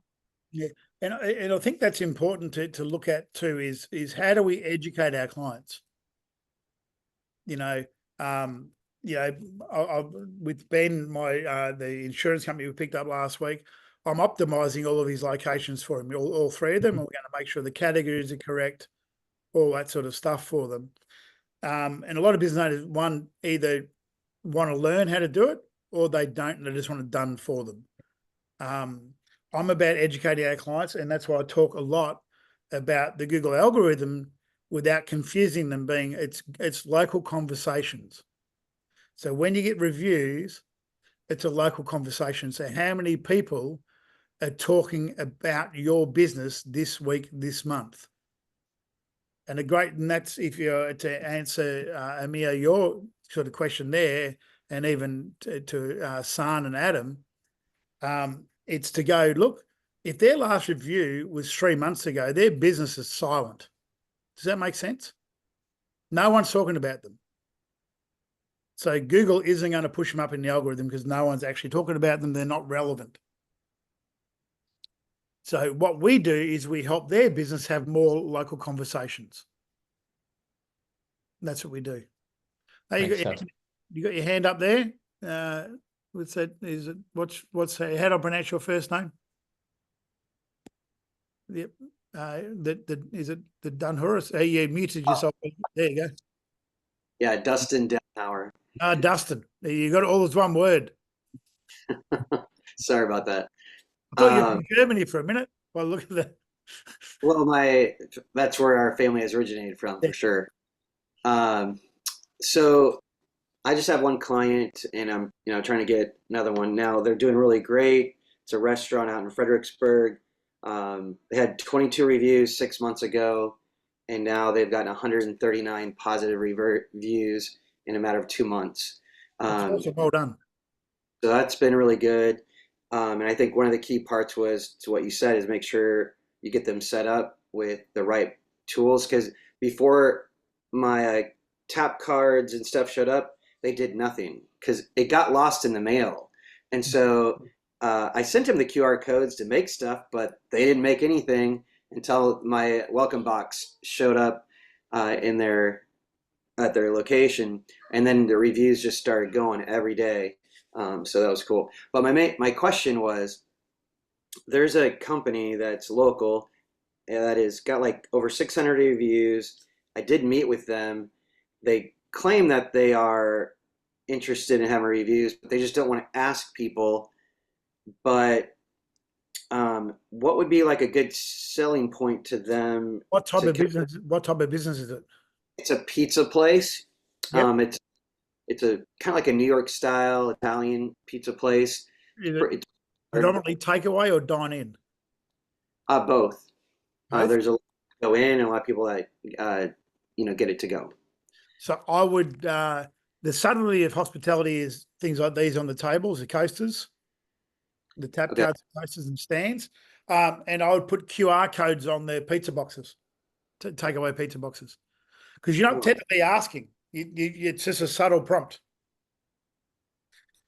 Yeah, and I think that's important to look at too. Is how do we educate our clients? With Ben, the insurance company we picked up last week, I'm optimizing all of his locations for him, all 3 of them. We're going to make sure the categories are correct, all that sort of stuff for them. And a lot of business owners, either want to learn how to do it or they don't, and they just want it done for them. I'm about educating our clients, and that's why I talk a lot about the Google algorithm without confusing them being it's local conversations. So when you get reviews, it's a local conversation. So how many people are talking about your business this week, this month? And that's if you're to answer, Amir, your sort of question there, and even to San and Adam, it's to go, look, if their last review was 3 months ago, their business is silent. Does that make sense? No one's talking about them. So Google isn't going to push them up in the algorithm because no one's actually talking about them. They're not relevant. So what we do is we help their business have more local conversations. That's what we do. Now, you got your hand up there. What's that? What's how do I pronounce your first name? Yep. Is it the Dunhurst? You muted yourself. There you go. Yeah, Dustin Downhour. Dustin. You got it all as one word. Sorry about that. I thought you were from Germany for a minute. Well, look at that. Well, that's where our family has originated from, for sure. So I just have one client, and I'm trying to get another one now. They're doing really great. It's a restaurant out in Fredericksburg. They had 22 reviews 6 months ago, and now they've gotten 139 positive reviews in a matter of 2 months. Well done. So that's been really good. And I think one of the key parts was to what you said is make sure you get them set up with the right tools. Because before my tap cards and stuff showed up, they did nothing because it got lost in the mail. And so I sent them the QR codes to make stuff, but they didn't make anything until my welcome box showed up at their location. And then the reviews just started going every day. So that was cool. But my question was, there's a company that's local that has got like over 600 reviews. I did meet with them. They claim that they are interested in having reviews, but they just don't want to ask people. But what would be like a good selling point to them? What type of business? What type of business is it? It's a pizza place. Yep. It's a kind of like a New York style Italian pizza place. Is it predominantly takeaway or dine in? Both. Both? There's a lot that go in and a lot of people that get it to go. So I would the subtlety of hospitality is things like these on the tables, the coasters, the tap cards, coasters, and stands. And I would put QR codes on the pizza boxes, takeaway pizza boxes, because you're not technically asking. It's just a subtle prompt.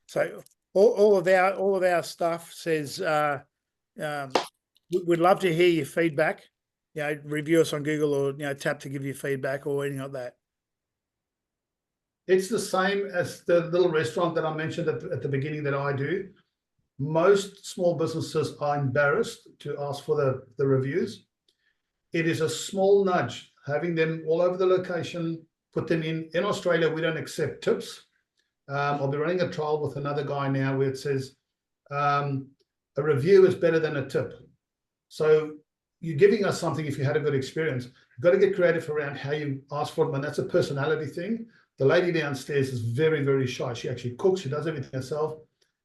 So all of our stuff says we'd love to hear your feedback. Review us on Google or tap to give you feedback or anything like that. It's the same as the little restaurant that I mentioned at the beginning that I do. Most small businesses are embarrassed to ask for the reviews. It is a small nudge, having them all over the location, put them in. In Australia, we don't accept tips. I'll be running a trial with another guy now where it says a review is better than a tip. So you're giving us something if you had a good experience. You've got to get creative around how you ask for them, and that's a personality thing. The lady downstairs is very, very shy. She actually cooks. She does everything herself.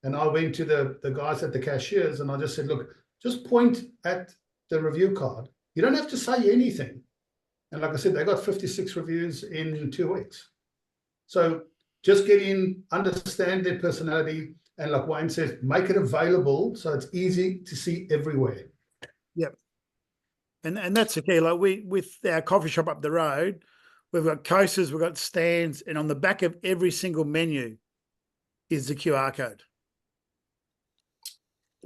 And I went to the guys at the cashiers and I just said, look, just point at the review card. You don't have to say anything. And like I said, they got 56 reviews in 2 weeks. So just get in, understand their personality, and like Wayne says, make it available so it's easy to see everywhere. Yep. And that's the key. Like with our coffee shop up the road, we've got coasters, we've got stands, and on the back of every single menu is the QR code.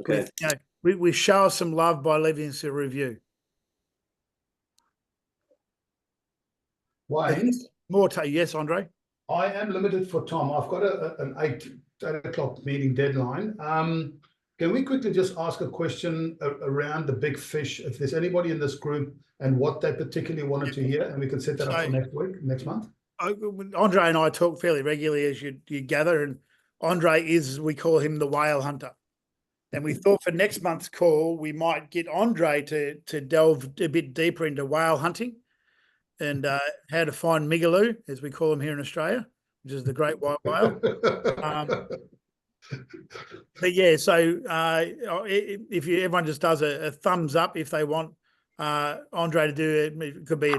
Okay. We show us some love by leaving us a review. Wayne? Yes, Andre? I am limited for time. I've got an 8 o'clock meeting deadline. Can we quickly just ask a question around the big fish, if there's anybody in this group and what they particularly wanted to hear, and we can set that up for next month? Andre and I talk fairly regularly, as you gather, and Andre is, we call him the whale hunter. And we thought for next month's call, we might get Andre to delve a bit deeper into whale hunting and how to find migaloo, as we call them here in Australia, which is the great white whale. But yeah, so if everyone just does a thumbs up if they want Andre to do it could be a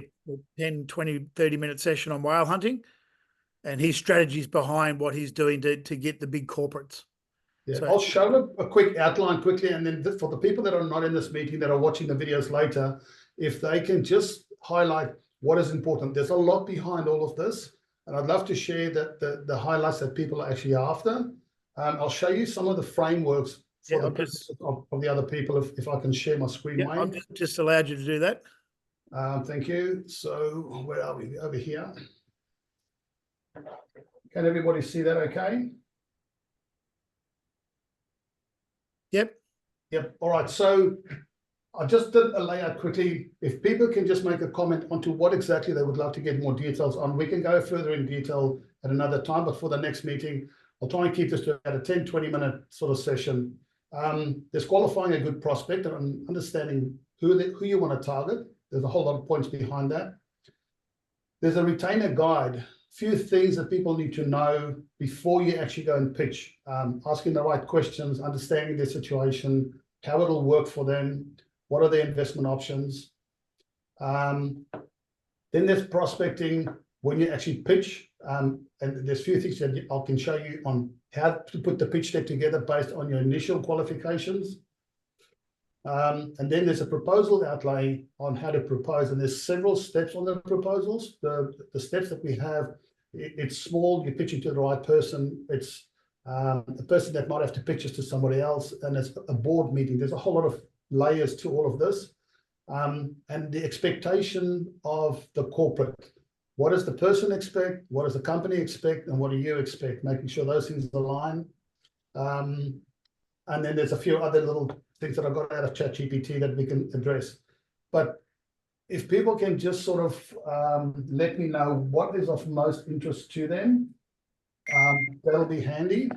10, 20, 30-minute session on whale hunting and his strategies behind what he's doing to get the big corporates. Yeah, So, I'll show a quick outline quickly, and then for the people that are not in this meeting that are watching the videos later, if they can just highlight what is important. There's a lot behind all of this, and I'd love to share the highlights that people are actually after. I'll show you some of the frameworks for the purpose of the other people if I can share my screen. Yeah, I've just allowed you to do that. Thank you. So where are we? Over here. Can everybody see that okay? Yep. All right. So I just did a layout quickly. If people can just make a comment onto what exactly they would love to get more details on, we can go further in detail at another time. But for the next meeting, I'll try and keep this to about a 10, 20-minute sort of session. There's qualifying a good prospect and understanding who you want to target. There's a whole lot of points behind that. There's a retainer guide. Few things that people need to know before you actually go and pitch, asking the right questions, understanding their situation, how it'll work for them, what are their investment options. Then there's prospecting when you actually pitch, and there's few things that I can show you on how to put the pitch deck together based on your initial qualifications. And then there's a proposal outlay on how to propose, and there's several steps on the proposals. The steps that we have, it's small, you're pitching to the right person. It's the person that might have to pitch this to somebody else, and it's a board meeting. There's a whole lot of layers to all of this. And the expectation of the corporate. What does the person expect? What does the company expect? And what do you expect? Making sure those things align. And then there's a few other little things that I got out of ChatGPT that we can address. But if people can just sort of let me know what is of most interest to them, That'll be handy.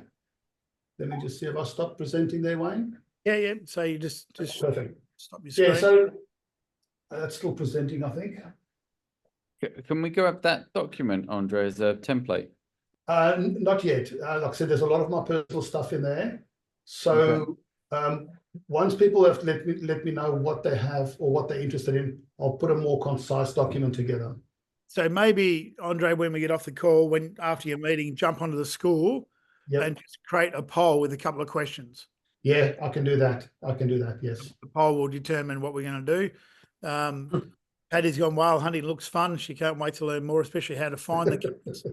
Let me just see if I stop presenting there, Wayne. Yeah. So you just Perfect. stop your screen. Yeah, so that's still presenting, I think. Can we grab that document, Andre, as a template? Not yet. Like I said, there's a lot of my personal stuff in there. So once people have let me know what they have or what they're interested in, I'll put a more concise document together. So maybe, Andre, when we get off the call, after your meeting, jump onto the school and just create a poll with a couple of questions. Yeah, I can do that. Yes. The poll will determine what we're going to do. Patty's gone wild hunting. Looks fun. She can't wait to learn more, especially how to find the kids.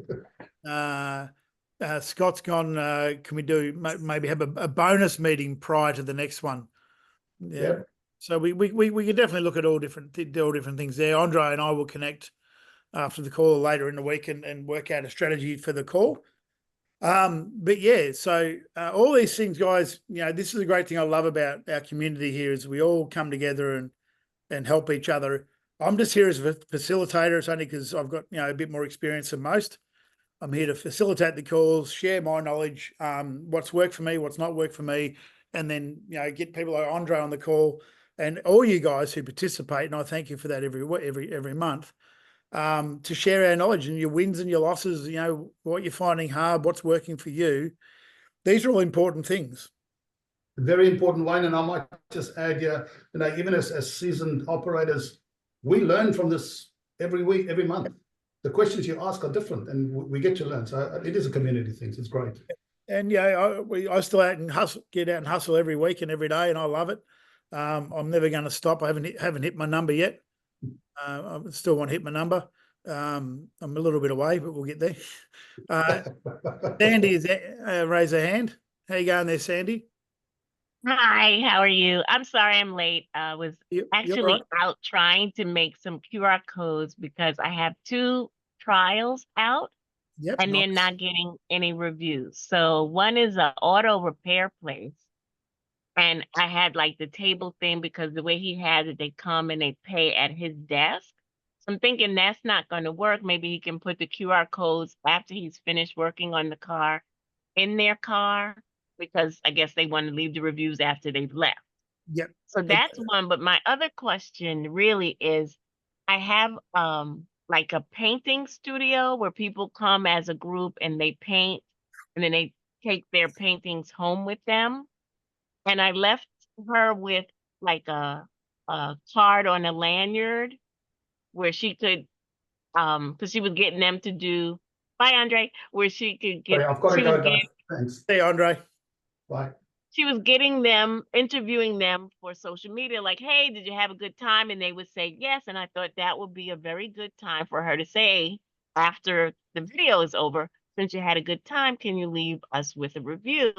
Scott's gone. Can we do maybe have a bonus meeting prior to the next one? Yeah. Yep. So we can definitely look at all different things there. Andre and I will connect after the call later in the week and work out a strategy for the call. But yeah, so all these things, guys, this is a great thing I love about our community here is we all come together and help each other. I'm just here as a facilitator. It's only because I've got, a bit more experience than most. I'm here to facilitate the calls, share my knowledge, what's worked for me, what's not worked for me, and then, get people like Andre on the call and all you guys who participate. And I thank you for that every month. To share our knowledge and your wins and your losses, what you're finding hard, what's working for you. These are all important things. Very important, Wayne, and I might just add here, even as seasoned operators, we learn from this every week, every month. The questions you ask are different and we get to learn. So it is a community thing. So it's great. And I still get out and hustle every week and every day, and I love it. I'm never going to stop. I haven't hit my number yet. I still want to hit my number. I'm a little bit away, but we'll get there. Sandy is raise her hand. How you going there, Sandy? Hi, how are you? I'm sorry I'm late. I was actually right. out trying to make some QR codes because I have 2 trials out Yep. and they're not getting any reviews. So one is an auto repair place. And I had like the table thing because the way he had it, they come and they pay at his desk. So I'm thinking that's not going to work. Maybe he can put the QR codes after he's finished working on the car in their car, because I guess they want to leave the reviews after they've left. Yep. So that's one. But my other question really is, I have like a painting studio where people come as a group and they paint and then they take their paintings home with them. And I left her with like a card on a lanyard where she could, because she was getting them to do, bye, Andre, where she could get, I've got to go, guys. Thanks. Hey, Andre. Bye. She was getting them, interviewing them for social media, like, hey, did you have a good time? And they would say yes. And I thought that would be a very good time for her to say after the video is over, since you had a good time, can you leave us with a review?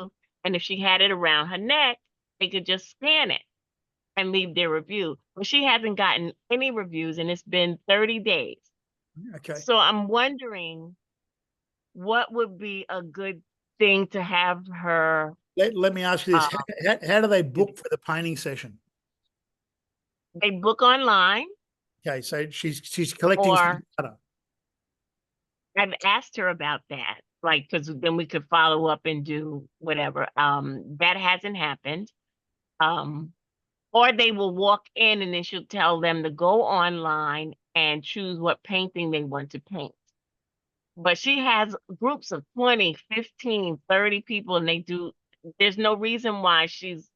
And if she had it around her neck, they could just scan it and leave their review. But she hasn't gotten any reviews and it's been 30 days. Okay. So I'm wondering what would be a good thing to have her. Let me ask you this. How do they book for the painting session? They book online. Okay, so she's collecting some data. I've asked her about that, like, because then we could follow up and do whatever. That hasn't happened. Or they will walk in and then she'll tell them to go online and choose what painting they want to paint. But she has groups of 20, 15, 30 people, and there's no reason why she's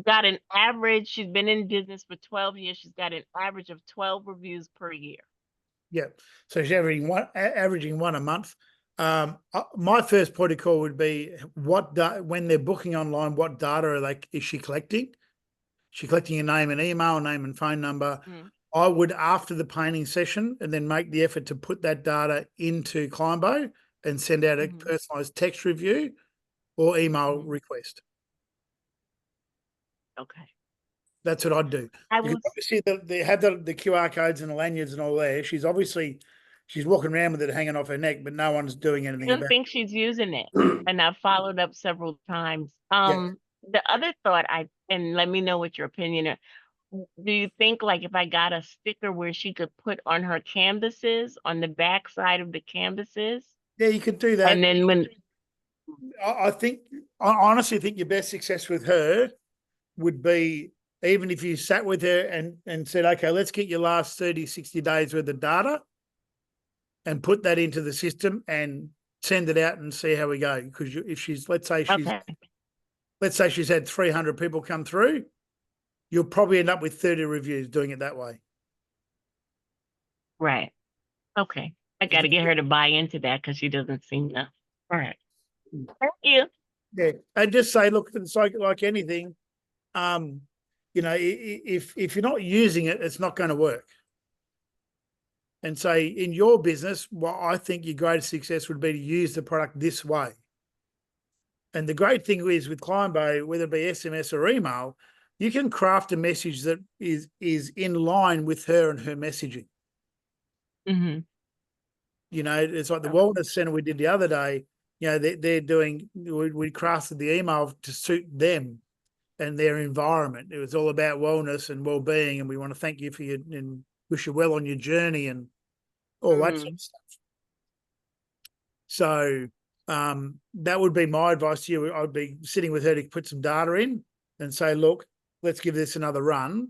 got an average. She's been in business for 12 years. She's got an average of 12 reviews per year. Yeah. So she's averaging one a month. My first point of call would be when they're booking online, what data is she collecting? She's collecting your name and email, name and phone number. Mm. I would, after the painting session, and then make the effort to put that data into Climbo and send out a personalized text review or email request. Okay. That's what I'd do. Obviously, they have the QR codes and the lanyards and all there. She's walking around with it hanging off her neck, but no one's doing anything about it. I don't think she's using it. And I've followed up several times. The other thought, and let me know what your opinion is. Do you think, like, if I got a sticker where she could put on her canvases, on the back side of the canvases, Yeah, you could do that. And then when, I honestly think your best success with her would be even if you sat with her and said, okay, let's get your last 30, 60 days worth of data and put that into the system and send it out and see how we go. Because if she's, let's say she's had 300 people come through, you'll probably end up with 30 reviews doing it that way. right. Okay. I got to get her to buy into that because she doesn't seem to. All right. Thank you. Yeah. And just say, look, it's like anything, you know, if you're not using it, it's not going to work. And say in your business, what I think your greatest success would be to use the product this way. And the great thing is with Climbo, whether it be SMS or email, you can craft a message that is in line with her and her messaging. Mm-hmm. You know, it's like the wellness center we did the other day. You know, they're doing, we crafted the email to suit them and their environment. It was all about wellness and well-being, and we want to thank you for your and wish you well on your journey and all that sort of stuff. So that would be my advice to you. I'd be sitting with her to put some data in and say, look, let's give this another run.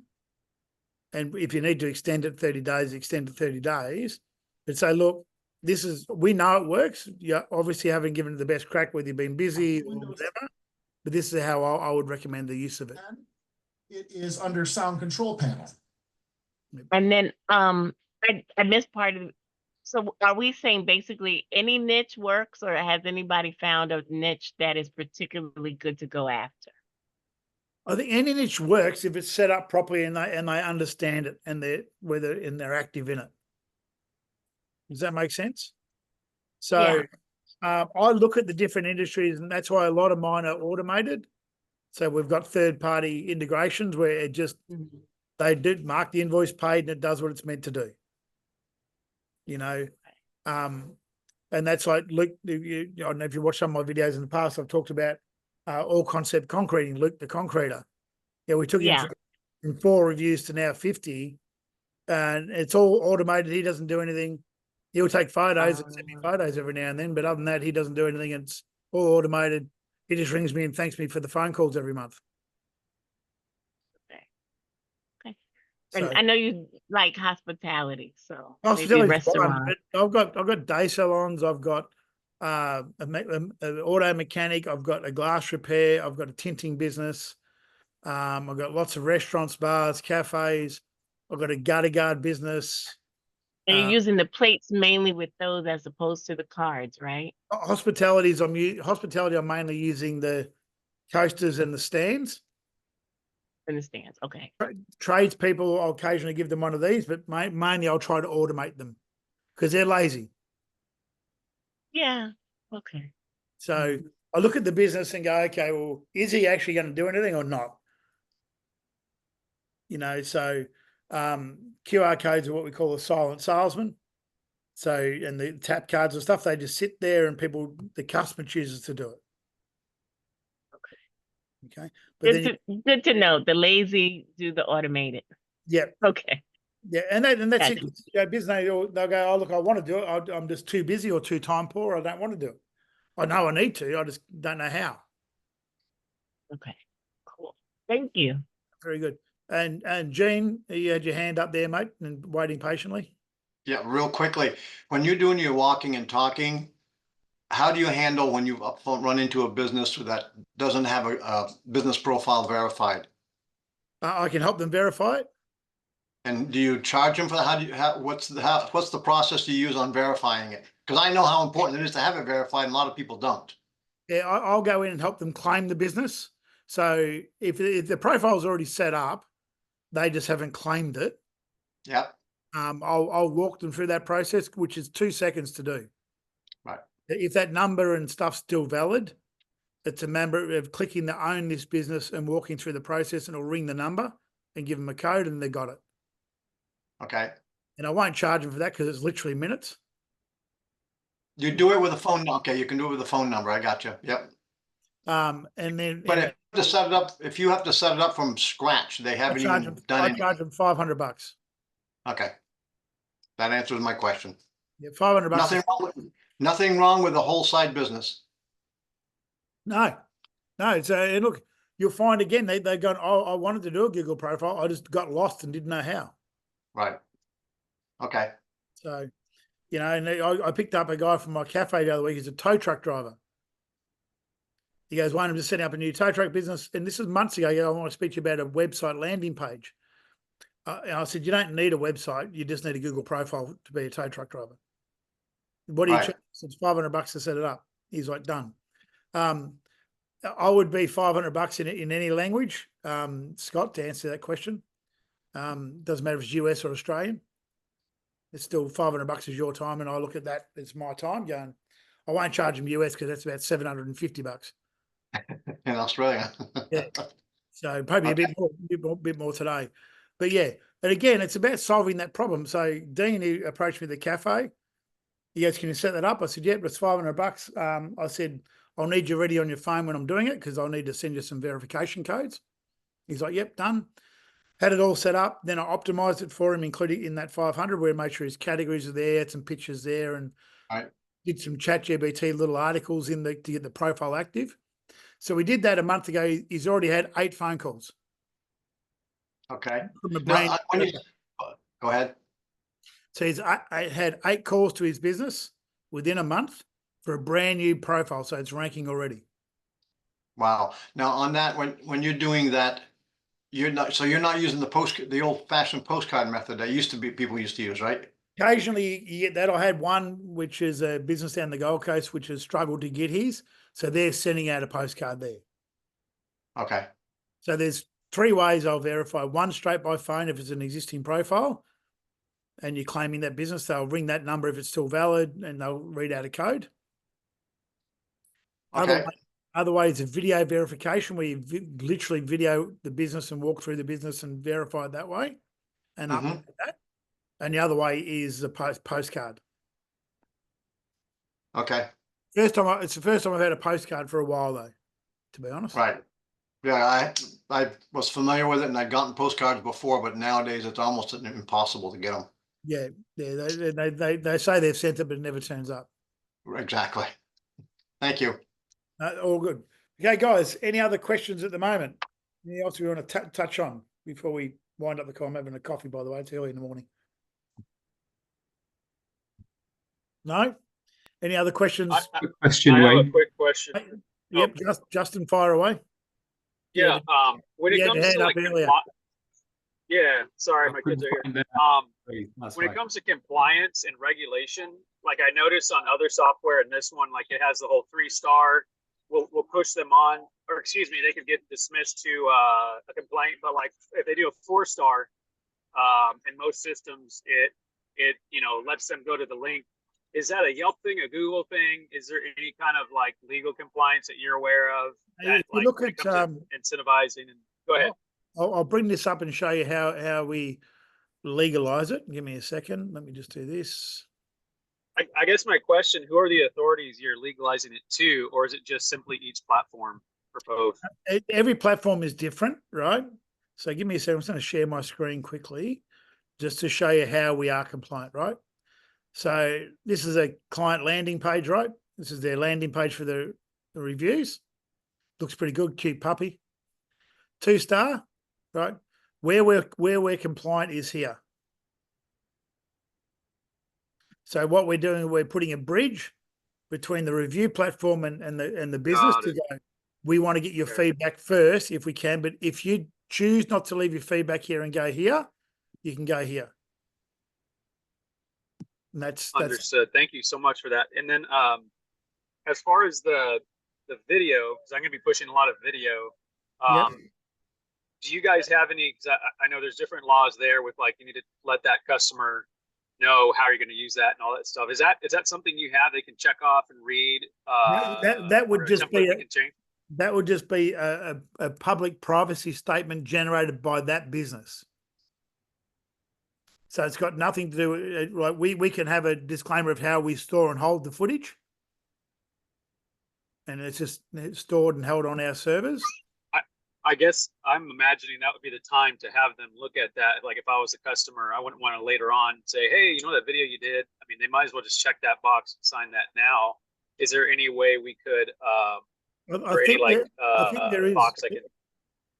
And if you need to extend it 30 days, extend it 30 days. But say, look, we know it works. You obviously haven't given it the best crack whether you've been busy or whatever, but this is how I would recommend the use of it. It is under sound control panel. And then I missed part of it. So are we saying basically any niche works, or has anybody found a niche that is particularly good to go after? I think any niche works if it's set up properly and they understand it and they're active in it. Does that make sense? So I look at the different industries, and that's why a lot of mine are automated. So we've got third-party integrations where it just they do mark the invoice paid and it does what it's meant to do. You know, and that's like Luke. I don't know if you watched some of my videos in the past. I've talked about all concept concreting. Luke, the concreter. Yeah, we took him from 4 reviews to now 50, and it's all automated. He doesn't do anything. He'll take photos and send me photos every now and then, but other than that, he doesn't do anything. It's all automated. He just rings me and thanks me for the phone calls every month. Okay. And So, I know you like hospitality, so hospitality maybe is fine, restaurant. but I've got day salons. I've got an auto mechanic. I've got a glass repair. I've got a tinting business. I've got lots of restaurants, bars, cafes. I've got a gutter guard business. And you're using the plates mainly with those as opposed to the cards, right? Hospitality, I'm mainly using the coasters and the stands. In the stands, okay. Tradespeople, I'll occasionally give them one of these, but mainly I'll try to automate them because they're lazy. Yeah, okay. So I look at the business and go, okay, well, is he actually going to do anything or not? You know, so QR codes are what we call a silent salesman. So, and the tap cards and stuff, they just sit there and the customer chooses to do it. Okay. But good to know. The lazy do the automated. Yeah. Okay. Yeah. And that's Gotcha. it. You know, business, they'll go, oh, look, I want to do it. I'm just too busy or too time poor. I don't want to do it. I know I need to. I just don't know how. Okay. Cool. Thank you. Very good. And Gene, you had your hand up there, mate, and waiting patiently. Yeah, real quickly, when you're doing your walking and talking, how do you handle when you run into a business that doesn't have a business profile verified? I can help them verify it. And do you charge them for that? What's the process you use on verifying it? Because I know how important it is to have it verified, and a lot of people don't. Yeah, I'll go in and help them claim the business. So if the profile is already set up, they just haven't claimed it. Yeah. I'll walk them through that process, which is 2 seconds to do. Right. If that number and stuff's still valid, it's a matter of clicking the own this business and walking through the process, and it'll ring the number and give them a code and they got it. Okay. And I won't charge them for that because it's literally minutes. You do it with a phone. Okay, you can do it with a phone number. I got you. Yep. And then, but if you have to set it up from scratch, they haven't even done I anything. charge them $500. Okay, that answers my question. Yeah, $500. Nothing wrong with Nothing wrong with the whole side business. No, it's and look, you'll find again they're going, oh, I wanted to do a Google profile, I just got lost and didn't know how. Right. Okay. So, you know, and I picked up a guy from my cafe the other week. He's a tow truck driver. He goes, Wayne, I'm just setting up a new tow truck business. And this is months ago. I want to speak to you about a website landing page. And I said, you don't need a website. You just need a Google profile to be a tow truck driver. What do you charge? It's $500 to set it up. He's like, done. I would be $500 in any language, Scott, to answer that question. Doesn't matter if it's US or Australian. It's still $500 is your time, and I look at that as my time. Going, I won't charge them US because that's about $750 in Australia. Yeah, so probably a bit more today, but yeah. And again, it's about solving that problem. So Dean, who approached me at the cafe, he goes, "Can you set that up?" I said, "Yeah, but it's $500." I said, "I'll need you ready on your phone when I'm doing it because I'll need to send you some verification codes." He's like, "Yep, done." Had it all set up. Then I optimized it for him, including in that 500, where I made sure his categories are there, had some pictures there, and did some ChatGPT little articles in to get the profile active. So we did that a month ago. He's already had 8 phone calls. Okay. From a brand. Go ahead. So I had 8 calls to his business within a month for a brand new profile. So it's ranking already. Wow. Now on that, when you're doing that, you're not using the old fashioned postcard method that people used to use, right? Occasionally you get that. I had one, which is a business down the Gold Coast, which has struggled to get his. So they're sending out a postcard there. Okay. So there's 3 ways I'll verify. One, straight by phone if it's an existing profile and you're claiming that business, they'll ring that number if it's still valid and they'll read out a code. Okay. Other way is a video verification where you literally video the business and walk through the business and verify it that way and upload that. And the other way is a postcard. Okay. It's the first time I've had a postcard for a while though, to be honest. Right. Yeah, I was familiar with it and I'd gotten postcards before, but nowadays it's almost impossible to get them. Yeah, they say they've sent it, but it never turns up. Exactly. Thank you. All good. Okay, guys, any other questions at the moment? Anything else we want to touch on before we wind up the call? I'm having a coffee, by the way. It's early in the morning. No? Any other questions? Question, I have Wayne. a quick question. Yep, Justin, fire away. Yeah, when it comes to like yeah, sorry, my kids are here. When it comes to compliance and regulation, like I noticed on other software and this one, like it has the whole 3-star. We'll push them on, or excuse me, they could get dismissed to a complaint. But like if they do a 4-star, in most systems, it lets them go to the link. Is that a Yelp thing, a Google thing? Is there any kind of like legal compliance that you're aware of? That, If you look at incentivizing, and go ahead. I'll bring this up and show you how we legalize it. Give me a second. Let me just do this. I guess my question, who are the authorities you're legalizing it to, or is it just simply each platform for both? Every platform is different, right? So give me a second. I'm just going to share my screen quickly just to show you how we are compliant, right? So this is a client landing page, right? This is their landing page for the reviews. Looks pretty good, cute puppy. 2-star, right? Where we're compliant is here. So what we're doing, we're putting a bridge between the review platform and the business to go, we want to get your feedback first if we can, but if you choose not to leave your feedback here and go here, you can go here. And that's understood. Thank you so much for that. And then as far as the video, because I'm going to be pushing a lot of video, do you guys have any, because I know there's different laws there with like, you need to let that customer know how you're going to use that and all that stuff. Is that something you have they can check off and read? That would just be a public privacy statement generated by that business. So it's got nothing to do with it. Like we can have a disclaimer of how we store and hold the footage, and it's just stored and held on our servers. I guess I'm imagining that would be the time to have them look at that. Like if I was a customer, I wouldn't want to later on say, hey, you know that video you did? I mean, they might as well just check that box and sign that now. Is there any way we could, I think there is. box I can?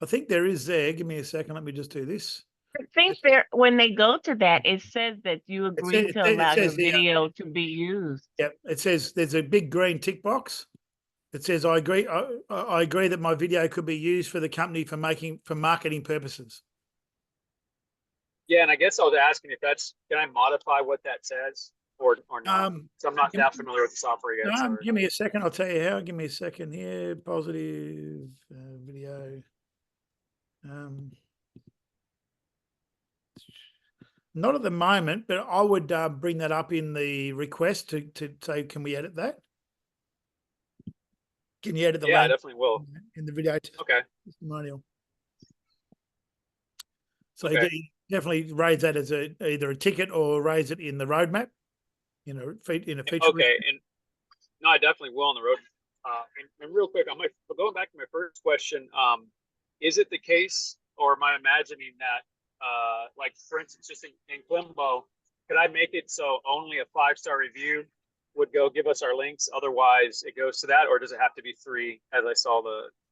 I think there is there. Give me a second. Let me just do this. I think there, when they go to that, it says that you agree to allow your video to be used. Yep. It says there's a big green tick box. It says, I agree. I agree that my video could be used for the company for marketing purposes. Yeah, and I guess I was asking if can I modify what that says or not? So I'm not that familiar with the software yet. Give me a second. I'll tell you how. Give me a second here. Positive video. Not at the moment, but I would bring that up in the request to say, can we edit that? Can you edit the I definitely will in the video? Okay. Testimonial. So you definitely raise that as either a ticket or raise it in the roadmap, in a feature. Okay, and no, I definitely will on the road. And real quick, going back to my first question. Is it the case, or am I imagining that, like for instance, just in Climbo, could I make it so only a 5-star review would go give us our links? Otherwise, it goes to that, or does it have to be 3? As I saw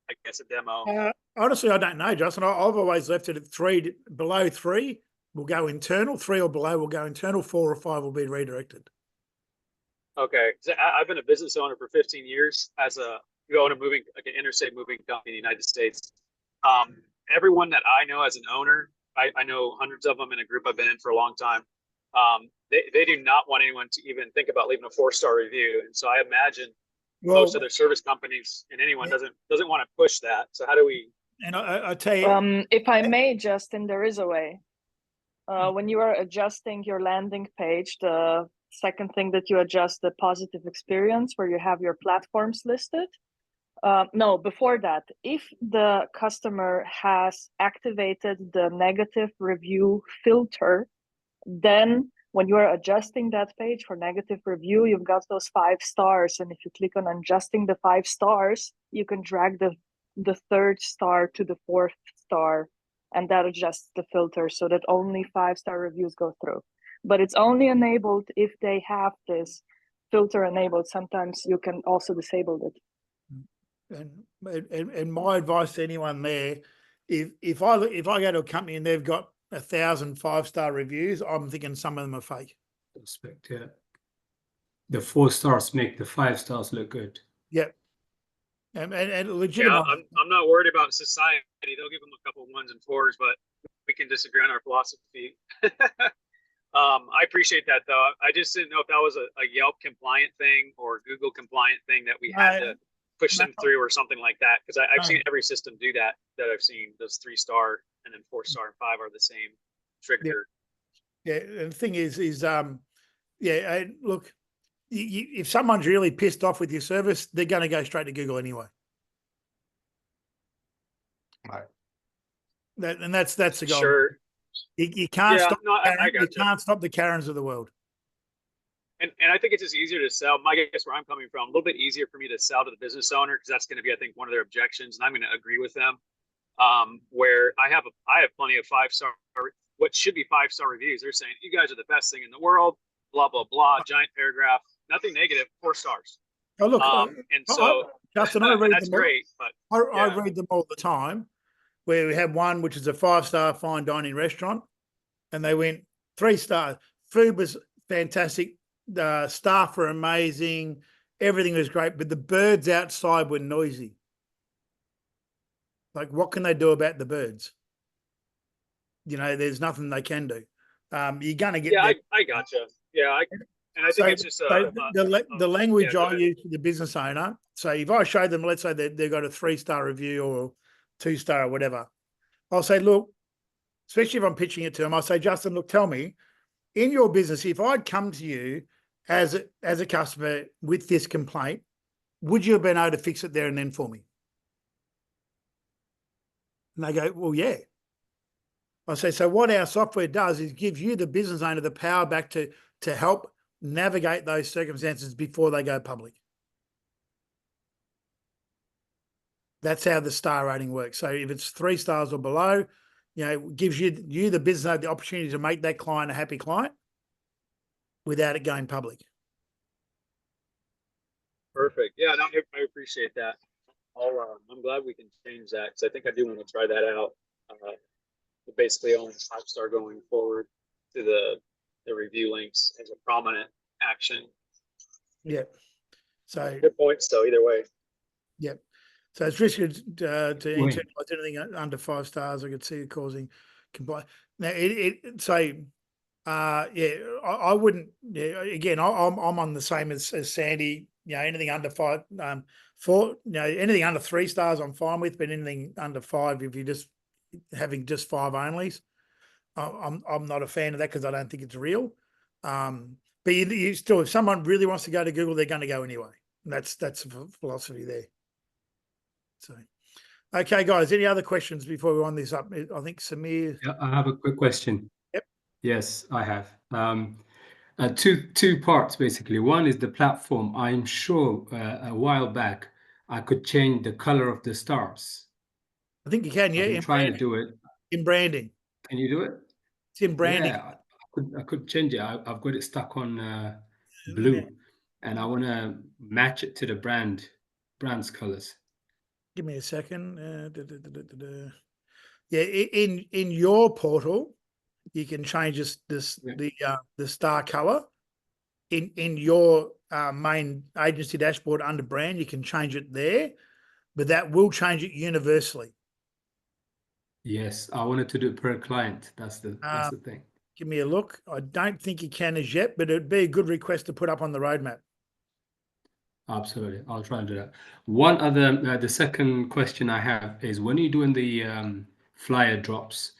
I guess a demo. Honestly, I don't know, Justin. I've always left it at 3. Below 3 will go internal. 3 or below will go internal. 4 or 5 will be redirected. Okay, I've been a business owner for 15 years as an interstate moving company in the United States. Everyone that I know as an owner, I know hundreds of them in a group I've been in for a long time. They do not want anyone to even think about leaving a 4-star review, and so I imagine most other service companies and anyone doesn't want to push that. So how do we? And I tell you, if I may, Justin, there is a way. When you are adjusting your landing page, the second thing that you adjust the positive experience where you have your platforms listed. No, before that, if the customer has activated the negative review filter, then when you are adjusting that page for negative review, you've got those 5 stars. And if you click on adjusting the 5 stars, you can drag the 3rd star to the 4th star, and that adjusts the filter so that only 5-star reviews go through. But it's only enabled if they have this filter enabled. Sometimes you can also disable it. And my advice to anyone there, if I go to a company and they've got 1,000 5-star reviews, I'm thinking some of them are fake. Respect, yeah. The 4 stars make the 5 stars look good. Yep. And legitimate. Yeah, I'm not worried about society. They'll give them a couple 1s and 4s, but we can disagree on our philosophy. I appreciate that, though. I just didn't know if that was a Yelp compliant thing or Google compliant thing that we had to push them through or something like that. Because I've seen every system do that I've seen. Those 3-star and then 4-star and 5 are the same trigger. Yeah. And the thing is look, if someone's really pissed off with your service, they're going to go straight to Google anyway. Right. That's the goal. Sure. You can't stop. You you. Can't stop the Karens of the world. And I think it's just easier to sell. I guess where I'm coming from, a little bit easier for me to sell to the business owner, because that's going to be, I think, one of their objections, and I'm going to agree with them. Where I have plenty of 5-star, what should be 5-star reviews. They're saying you guys are the best thing in the world, blah blah blah, giant paragraph, nothing negative, 4 stars. Oh look, and so Justin, I read that's them all. great, but I read them all the time. Where we had one which is a 5-star fine dining restaurant, and they went 3 stars. Food was fantastic. The staff were amazing. Everything was great, but the birds outside were noisy. Like, what can they do about the birds? There's nothing they can do. You're going to get. Yeah, I gotcha. Yeah, and I think it's just the language I use for the business owner. So if I show them, let's say they've got a 3-star review or 2-star or whatever, I'll say, look, especially if I'm pitching it to them, I'll say, Justin, look, tell me, in your business, if I'd come to you as a customer with this complaint, would you have been able to fix it there and then for me? And they go, well, yeah. I say, so what our software does is gives you, the business owner, the power back to help navigate those circumstances before they go public. That's how the star rating works. So if it's 3 stars or below, it gives you the business owner the opportunity to make that client a happy client without it going public. Perfect. Yeah, no, I appreciate that. I'm glad we can change that because I think I do want to try that out. Basically, only 5-star going forward to the review links as a prominent action. Yeah. So good points. So either way. Yep. So it's risky to Wait. internalize anything under 5 stars. I could see it causing complaint. Now, I wouldn't. Yeah, again, I'm on the same as Sandy. Anything under 5, 4. Anything under 3 stars, I'm fine with. But anything under 5, if you're just having just 5 onlys, I'm not a fan of that because I don't think it's real. But you still, if someone really wants to go to Google, they're going to go anyway. That's the philosophy there. So, okay, guys, any other questions before we wind this up? I think Samir. Yeah, I have a quick question. Yep. Yes, I have. Two parts basically. One is the platform. I'm sure a while back I could change the color of the stars. I think you can. Yeah, I've been trying to do it in branding. Can you do it? It's in branding. Yeah, I could change it. I've got it stuck on blue, and I want to match it to the brand's colors. Give me a second. Yeah, in your portal, you can change the star color. In your main agency dashboard under brand, you can change it there, but that will change it universally. Yes, I wanted to do it per client. That's the thing. Give me a look. I don't think you can as yet, but it'd be a good request to put up on the roadmap. Absolutely. I'll try and do that. One other, the second question I have is when you're doing the flyer drops,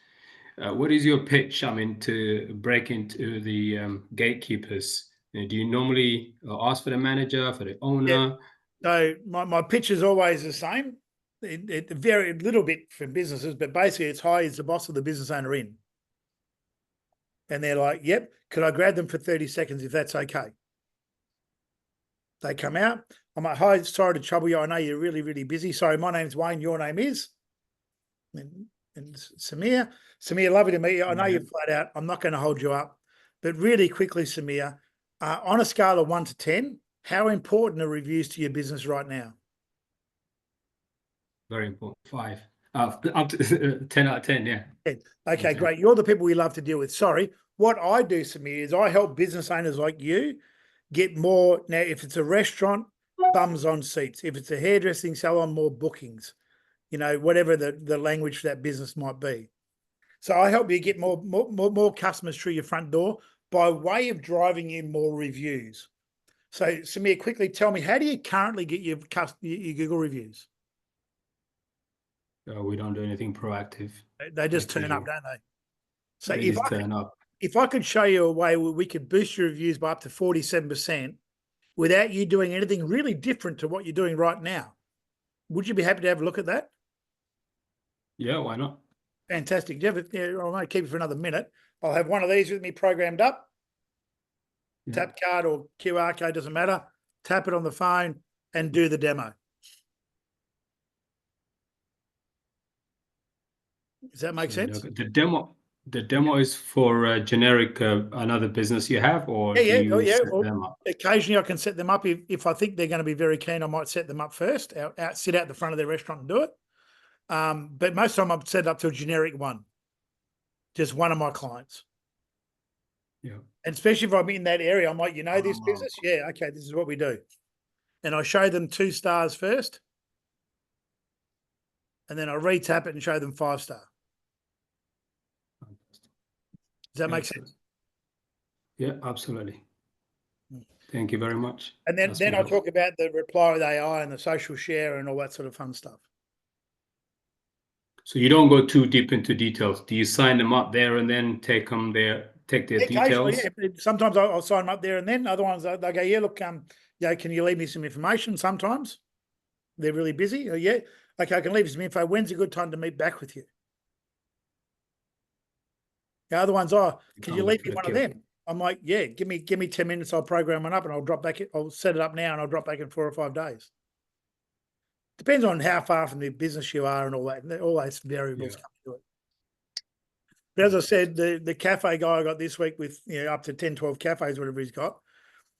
what is your pitch? I mean, to break into the gatekeepers, do you normally ask for the manager, for the owner? Yeah. So my pitch is always the same. It varies a little bit from businesses, but basically it's hi, is the boss of the business owner in? And they're like, yep, could I grab them for 30 seconds if that's okay? They come out. I'm like, hi, sorry to trouble you. I know you're really, really busy. Sorry, my name's Wayne. Your name is? And Samir. Samir, lovely to meet you. I know you're flat out. I'm not going to hold you up. But really quickly, Samir, on a scale of 1 to 10, how important are reviews to your business right now? Very important. 5. Up to 10 out of 10, yeah. Okay, great. You're the people we love to deal with. Sorry. What I do, Samir, is I help business owners like you get more. Now, if it's a restaurant, bums on seats. If it's a hairdressing salon, more bookings. Whatever the language for that business might be. So I help you get more customers through your front door by way of driving in more reviews. So Samir, quickly tell me, how do you currently get your Google reviews? We don't do anything proactive. They just turn up, don't they? So they just turn up. If I could show you a way where we could boost your reviews by up to 47% without you doing anything really different to what you're doing right now, would you be happy to have a look at that? Yeah, why not? Fantastic. I might keep it for another minute. I'll have one of these with me programmed up. Yeah. Tap card or QR code, doesn't matter. Tap it on the phone and do the demo. Does that make sense? The demo is for generic another business you have, or do you set them up? Occasionally, I can set them up if I think they're going to be very keen. I might set them up first, sit out the front of their restaurant and do it. But most of the time, I've set it up to a generic one, just one of my clients. Yeah, and especially if I'm in that area, I'm like, this business, yeah, okay, this is what we do, and I show them 2 stars first, and then I retap it and show them 5-star. Does that make sense? Yeah, absolutely. Thank you very much. And then I'll talk about the reply with AI and the social share and all that sort of fun stuff. So you don't go too deep into details. Do you sign them up there and then take their details? Yeah. Sometimes I'll sign them up there and then. Other ones, they'll go, yeah, look, can you leave me some information? Sometimes they're really busy. Oh, yeah. Okay, I can leave you some info. When's a good time to meet back with you? The other ones are, can you leave me one of them? I'm like, yeah, give me 10 minutes. I'll program one up and I'll drop back. I'll set it up now and I'll drop back in 4 or 5 days. Depends on how far from the business you are and all that. All those variables come to it. But as I said, the cafe guy I got this week with up to 10, 12 cafes, whatever he's got,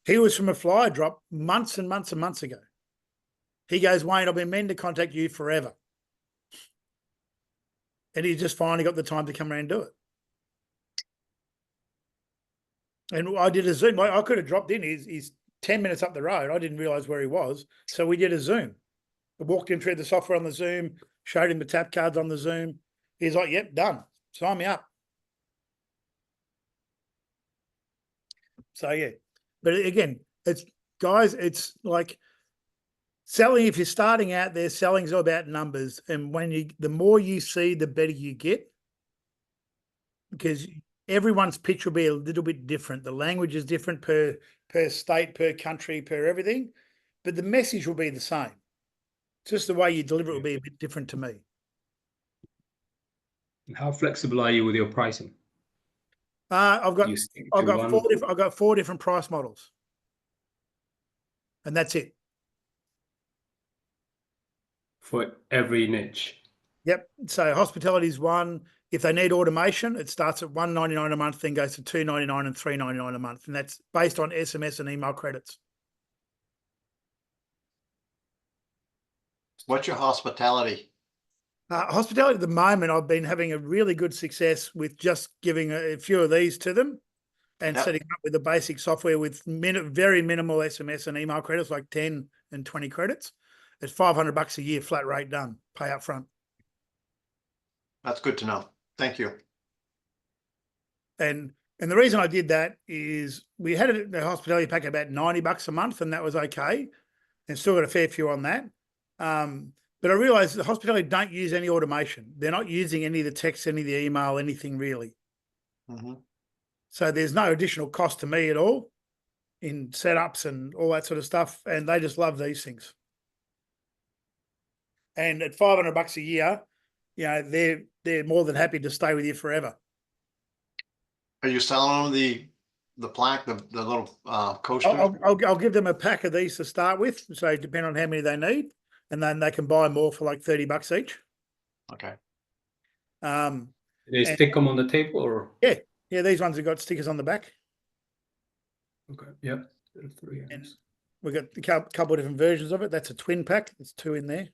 he was from a flyer drop months and months and months ago. He goes, Wayne, I've been meaning to contact you forever. And he just finally got the time to come around and do it. And I did a Zoom. I could have dropped in. He's 10 minutes up the road. I didn't realize where he was. So we did a Zoom. I walked him through the software on the Zoom, showed him the tap cards on the Zoom. He's like, yep, done. Sign me up. So, yeah. But again, it's like selling. If you're starting out there, selling's all about numbers. And the more you see, the better you get. Because everyone's pitch will be a little bit different. The language is different per state, per country, per everything. But the message will be the same. Just the way you deliver it will be a bit different to me. How flexible are you with your pricing? I've got 4 different price models, and that's it for every niche. Yep. So hospitality is one. If they need automation, it starts at $199 a month, then goes to $299 and $399 a month, and that's based on SMS and email credits. What's your hospitality? Hospitality at the moment, I've been having a really good success with just giving a few of these to them and setting up with the basic software with very minimal SMS and email credits, like 10 and 20 credits. It's $500 a year, flat rate done, pay up front. That's good to know. Thank you. And the reason I did that is we had the hospitality pack about $90 a month, and that was okay, and still got a fair few on that. But I realized the hospitality don't use any automation. They're not using any of the text, any of the email, anything really. Mm-hmm. So there's no additional cost to me at all in setups and all that sort of stuff. And they just love these things. And at $500 a year, they're more than happy to stay with you forever. Are you selling them the plaque, the little coaster? I'll give them a pack of these to start with. So depending on how many they need. And then they can buy more for like $30 each. Okay. They stick them on the table, or? Yeah. These ones have got stickers on the back. Okay. Yep. And we've got a couple of different versions of it. That's a twin pack. There's 2 in there.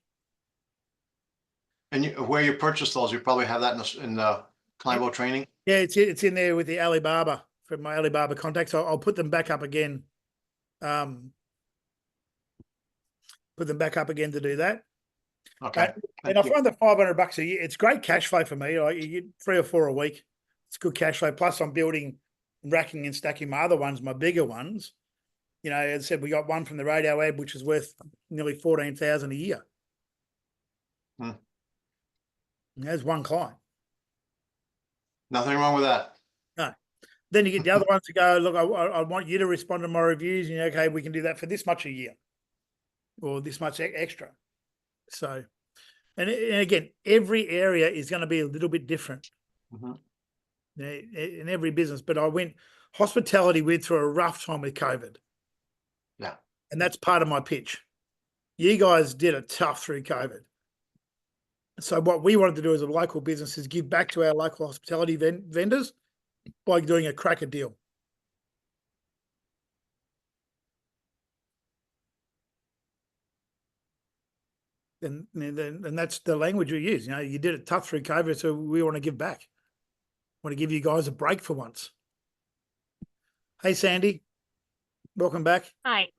And where you purchase those, you probably have that in the Climbo training. Yeah, it's in there with the Alibaba, for my Alibaba contacts. I'll put them back up again. Put them back up again to do that. Okay. And I find that $500 a year, it's great cash flow for me. Like, you get 3 or 4 a week. It's good cash flow. Plus I'm building, racking and stacking my other ones, my bigger ones. As I said, we got one from the radio ad, which is worth nearly $14,000 a year. Hmm. And there's one client. Nothing wrong with that. No. Then you get the other ones to go, look, I want you to respond to my reviews. And okay, we can do that for this much a year, or this much extra. So, and again, every area is going to be a little bit different in every business. But I went hospitality went through a rough time with COVID. Yeah. And that's part of my pitch. You guys did it tough through COVID. So what we wanted to do as a local business is give back to our local hospitality vendors by doing a cracker deal. And that's the language we use. You did it tough through COVID, so we want to give back. Want to give you guys a break for once. Hey, Sandy, welcome back. Hi.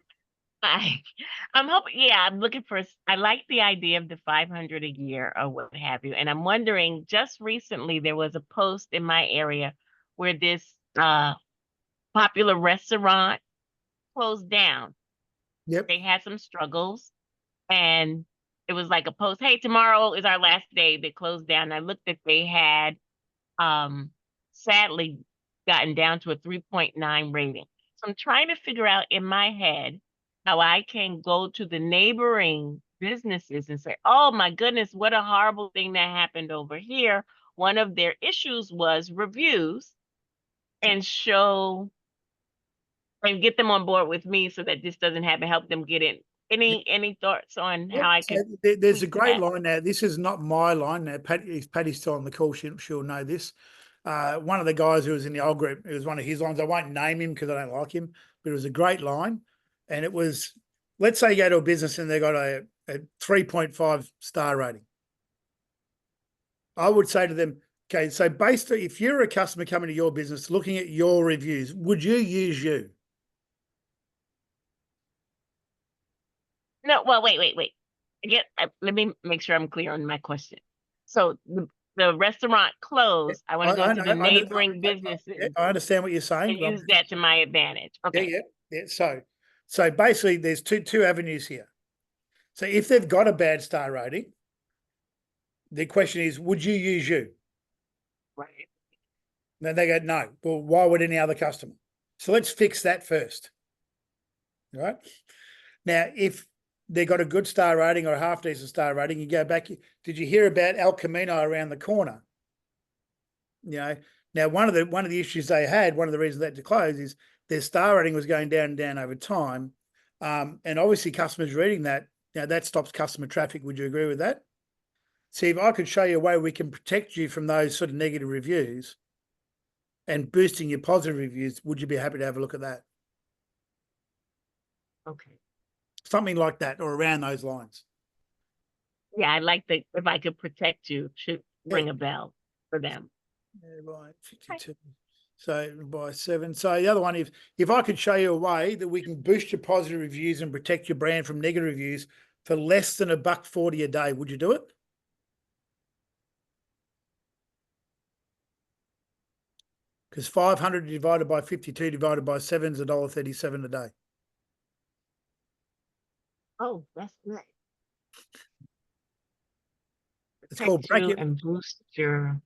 I'm hoping, I'm looking for, I like the idea of the 500 a year or what have you. And I'm wondering, just recently, there was a post in my area where this popular restaurant closed down. Yep. They had some struggles, and it was like a post, hey, tomorrow is our last day. They closed down. I looked at, they had sadly gotten down to a 3.9 rating. So I'm trying to figure out in my head how I can go to the neighboring businesses and say, oh my goodness, what a horrible thing that happened over here. One of their issues was reviews, and show and get them on board with me so that this doesn't happen, help them get it Any thoughts on how I So can? there's a tweak great that? line now. This is not my line now. Patty's still on the call. She'll know this. One of the guys who was in the old group, it was one of his lines. I won't name him because I don't like him, but it was a great line. And it was, let's say you go to a business and they've got a 3.5 star rating. I would say to them, okay, so if you're a customer coming to your business, looking at your reviews, would you use you? No, well, wait. Let me make sure I'm clear on my question. So the restaurant closed. I want to go to the neighboring businesses. I understand what you're saying. And use that to my advantage. Okay. Yeah. So basically, there's two avenues here. So if they've got a bad star rating, the question is, would you use you? Right. Then they go, no. Well, why would any other customer? So let's fix that first. Right? Now, if they got a good star rating or a half decent star rating, you go back. Did you hear about El Camino around the corner? Now one of the issues they had, one of the reasons they had to close is their star rating was going down and down over time. And obviously customers reading that, that stops customer traffic. Would you agree with that? See, if I could show you a way we can protect you from those sort of negative reviews and boosting your positive reviews, would you be happy to have a look at that? Okay. Something like that or around those lines. Yeah, I'd like if I could protect you, should ring a bell for them. Yeah, by 52. So by 7. So the other one, if I could show you a way that we can boost your positive reviews and protect your brand from negative reviews for less than $1.40 a day, would you do it? Because 500 divided by 52 divided by 7 is $1.37 a day. Oh, that's good. It's called breaking and boost your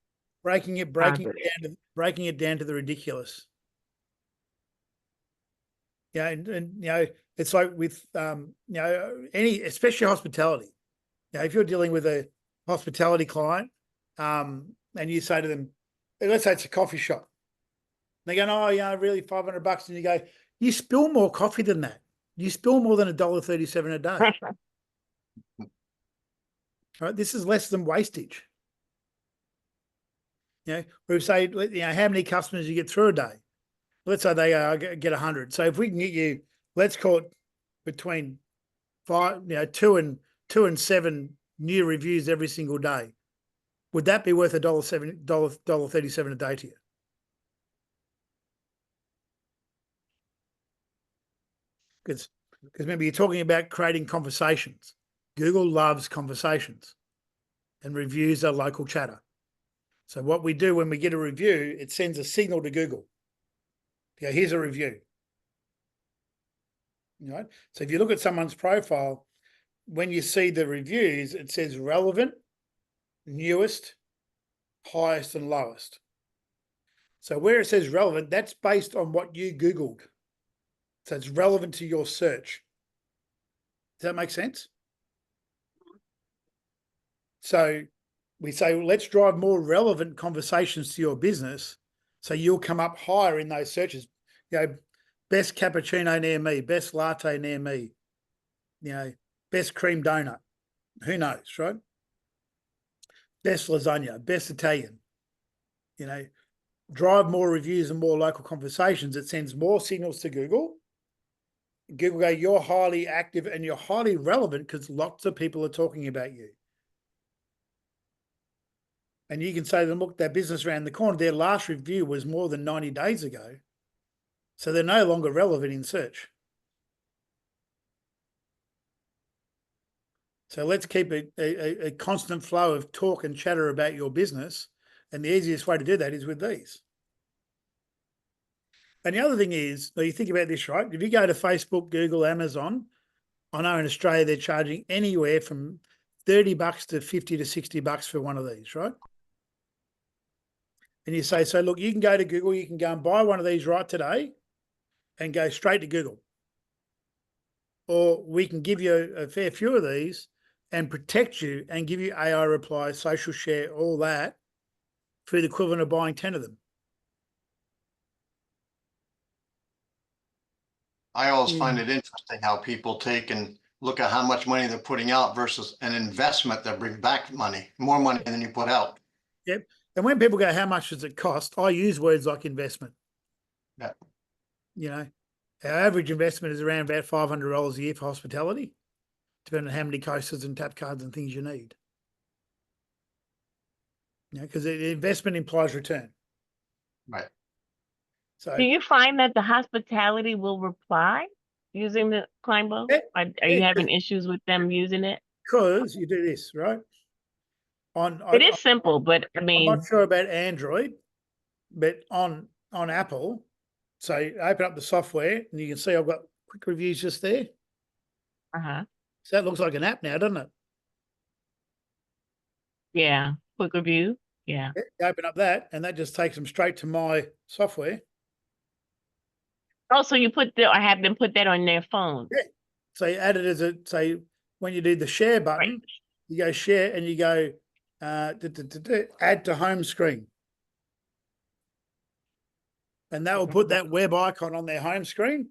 breaking it down to the ridiculous. Yeah, and it's like with especially hospitality. If you're dealing with a hospitality client, and you say to them, let's say it's a coffee shop, they go, oh yeah, really $500, and you go, you spill more coffee than that. You spill more than $1.37 a day. Right, this is less than wastage. We say, how many customers you get through a day? Let's say they get 100. So if we can get you, let's call it between 2 and 7 new reviews every single day, would that be worth $1.37 a day to you? Because remember, you're talking about creating conversations. Google loves conversations, and reviews are local chatter. So what we do when we get a review, it sends a signal to Google. Here's a review. Right? So if you look at someone's profile, when you see the reviews, it says relevant, newest, highest, and lowest. So where it says relevant, that's based on what you Googled. So it's relevant to your search. Does that make sense? So we say, well, let's drive more relevant conversations to your business so you'll come up higher in those searches. Best cappuccino near me, best latte near me, best cream donut. Who knows, right? Best lasagna, best Italian. Drive more reviews and more local conversations. It sends more signals to Google. Google go, you're highly active and you're highly relevant because lots of people are talking about you. And you can say to them, look, that business around the corner, their last review was more than 90 days ago. So they're no longer relevant in search. So let's keep a constant flow of talk and chatter about your business. And the easiest way to do that is with these. And the other thing is, you think about this, right? If you go to Facebook, Google, Amazon, I know in Australia they're charging anywhere from $30 to $50 to $60 for one of these, right? And you say, so look, you can go to Google, you can go and buy one of these right today and go straight to Google. Or we can give you a fair few of these and protect you and give you AI reply, social share, all that for the equivalent of buying 10 of them. I always find it interesting how people take and look at how much money they're putting out versus an investment that brings back money, more money than you put out. Yep. And when people go, how much does it cost? I use words like investment. Yeah. You know, our average investment is around about $500 a year for hospitality, depending on how many coasters and tap cards and things you need. You know, because investment implies return. Right. So Do you find that the hospitality will reply using the Climbo? Yeah, Are you having issues with them using it? because you do this, right? It is simple, but I I'm mean, not sure about Android, but on Apple, so open up the software and you can see I've got quick reviews just there. So that looks like an app now, doesn't it? yeah, quick review. Yeah. You open up that and that just takes them straight to my software. Oh, so you I have them put that on their phone. Yeah. So you add it as a, say, when you do the share button, you go share and you go add to home screen. And that will put that web icon on their home screen.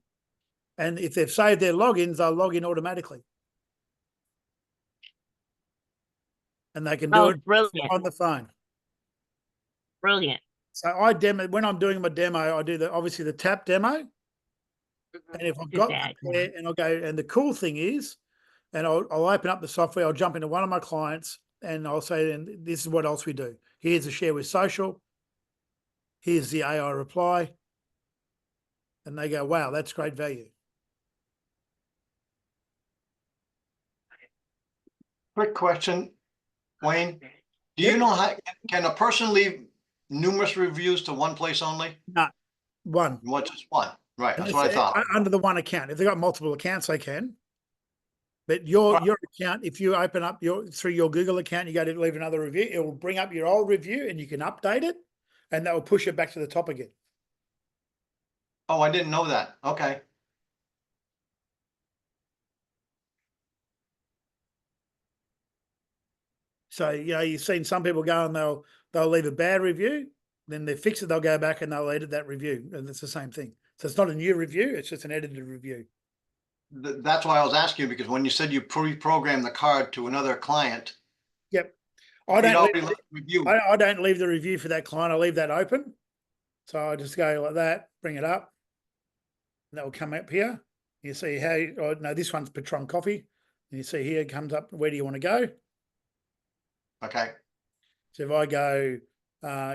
And if they've saved their logins, they'll log in automatically. And they can do it on the phone. Brilliant. So I demo, when I'm doing my demo, I do obviously the tap demo. And if I've got that there, and I'll go, and the cool thing is, and I'll open up the software, I'll jump into one of my clients and I'll say, then this is what else we do. Here's the share with social. Here's the AI reply. And they go, wow, that's great value. Quick question, Wayne. Do you know how can a person leave numerous reviews to one place only? No, one. What, just one? Right, that's what I thought. Under the one account. If they've got multiple accounts, they can. But your account, if you open up through your Google account, you go to leave another review, it will bring up your old review and you can update it and that will push it back to the top again. Oh, I didn't know that. Okay. So, you know, you've seen some people go and they'll leave a bad review, then they fix it, they'll go back and they'll edit that review. And it's the same thing. So it's not a new review, it's just an edited review. That's why I was asking, because when you said you pre-program the card to another client. Yep. I don't leave the review for that client. I leave that open. So I just go like that, bring it up. And that will come up here. You see how, oh, no, this one's Patron Coffee. And you see here it comes up, where do you want to go? Okay. So if I go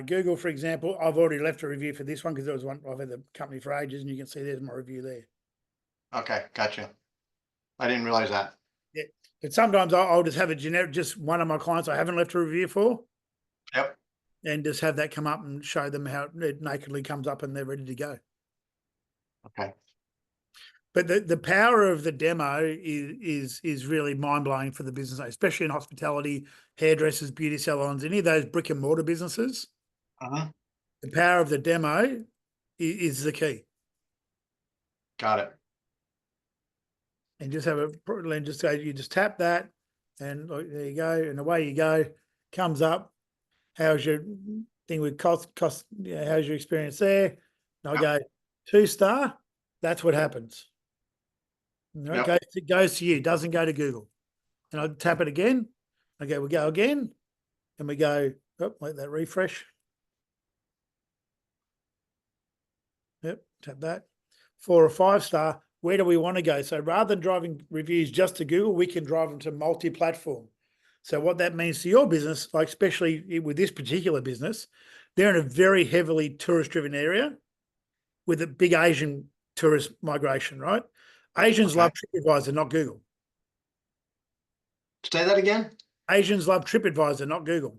Google, for example, I've already left a review for this one because there was one, I've had the company for ages and you can see there's my review there. Okay, gotcha. I didn't realize that. Yeah. But sometimes I'll just have a generic, just one of my clients I haven't left a review for. Yep. And just have that come up and show them how it nakedly comes up and they're ready to go. Okay. But the power of the demo is really mind-blowing for the business, especially in hospitality, hairdressers, beauty salons, any of those brick and mortar businesses. The power of the demo is the key. Got it. And just have you just tap that and there you go. And away you go, comes up. How's your thing with cost? Yeah, how's your experience there? And I go 2-star. That's what happens. Okay, it goes to you, doesn't go to Google. And I tap it again. Okay, we go again, and we go. Oh, let that refresh. Yep, tap that. 4 or 5-star. Where do we want to go? So rather than driving reviews just to Google, we can drive them to multi-platform. So what that means to your business, like especially with this particular business, they're in a very heavily tourist-driven area with a big Asian tourist migration, right? Asians love TripAdvisor, not Google. Say that again? Asians love TripAdvisor, not Google.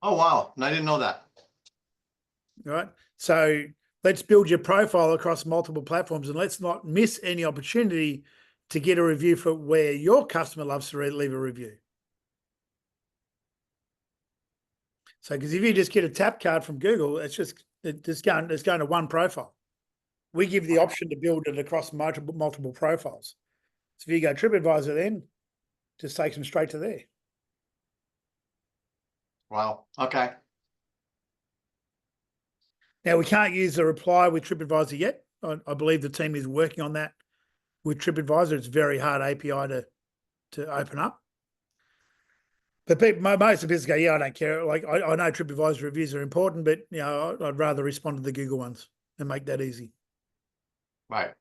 Oh, wow. I didn't know that. Right. So let's build your profile across multiple platforms and let's not miss any opportunity to get a review for where your customer loves to leave a review. So, because if you just get a tap card from Google, it's going to one profile. We give the option to build it across multiple profiles. So if you go TripAdvisor, then just takes them straight to there. Wow. Okay. Now we can't use the reply with TripAdvisor yet. I believe the team is working on that with TripAdvisor, it's very hard API to open up. But people, most of the business go, yeah, I don't care. Like I know TripAdvisor reviews are important, but you know, I'd rather respond to the Google ones and make that easy. Right.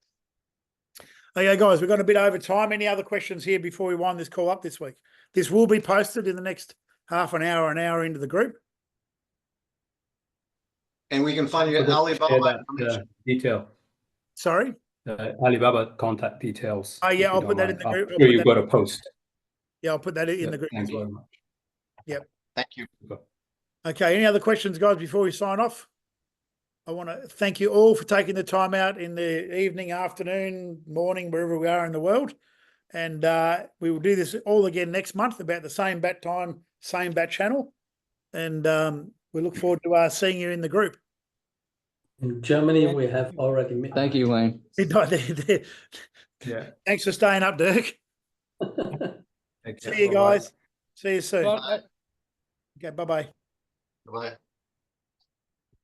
Okay, guys, we've got a bit over time. Any other questions here before we wind this call up this week? This will be posted in the next half an hour into the group. And we can find you at Share Alibaba. that, detail. Sorry? Alibaba contact details. Oh, yeah, if you I'll don't put that mind. in the group. I'm sure you've got a post. Yeah, I'll put that in the group Thank as you well. very much. Yep. Thank you. Okay, any other questions, guys, before we sign off? I want to thank you all for taking the time out in the evening, afternoon, morning, wherever we are in the world. And we will do this all again next month, about the same bat time, same bat channel. And we look forward to seeing you in the group. In Germany, we have already midnight. Thank you, Wayne. Midnight. Yeah. Thanks for staying up, Dirk. Take care. See you Bye-bye. guys. See you soon. Bye. Okay, bye-bye. Bye.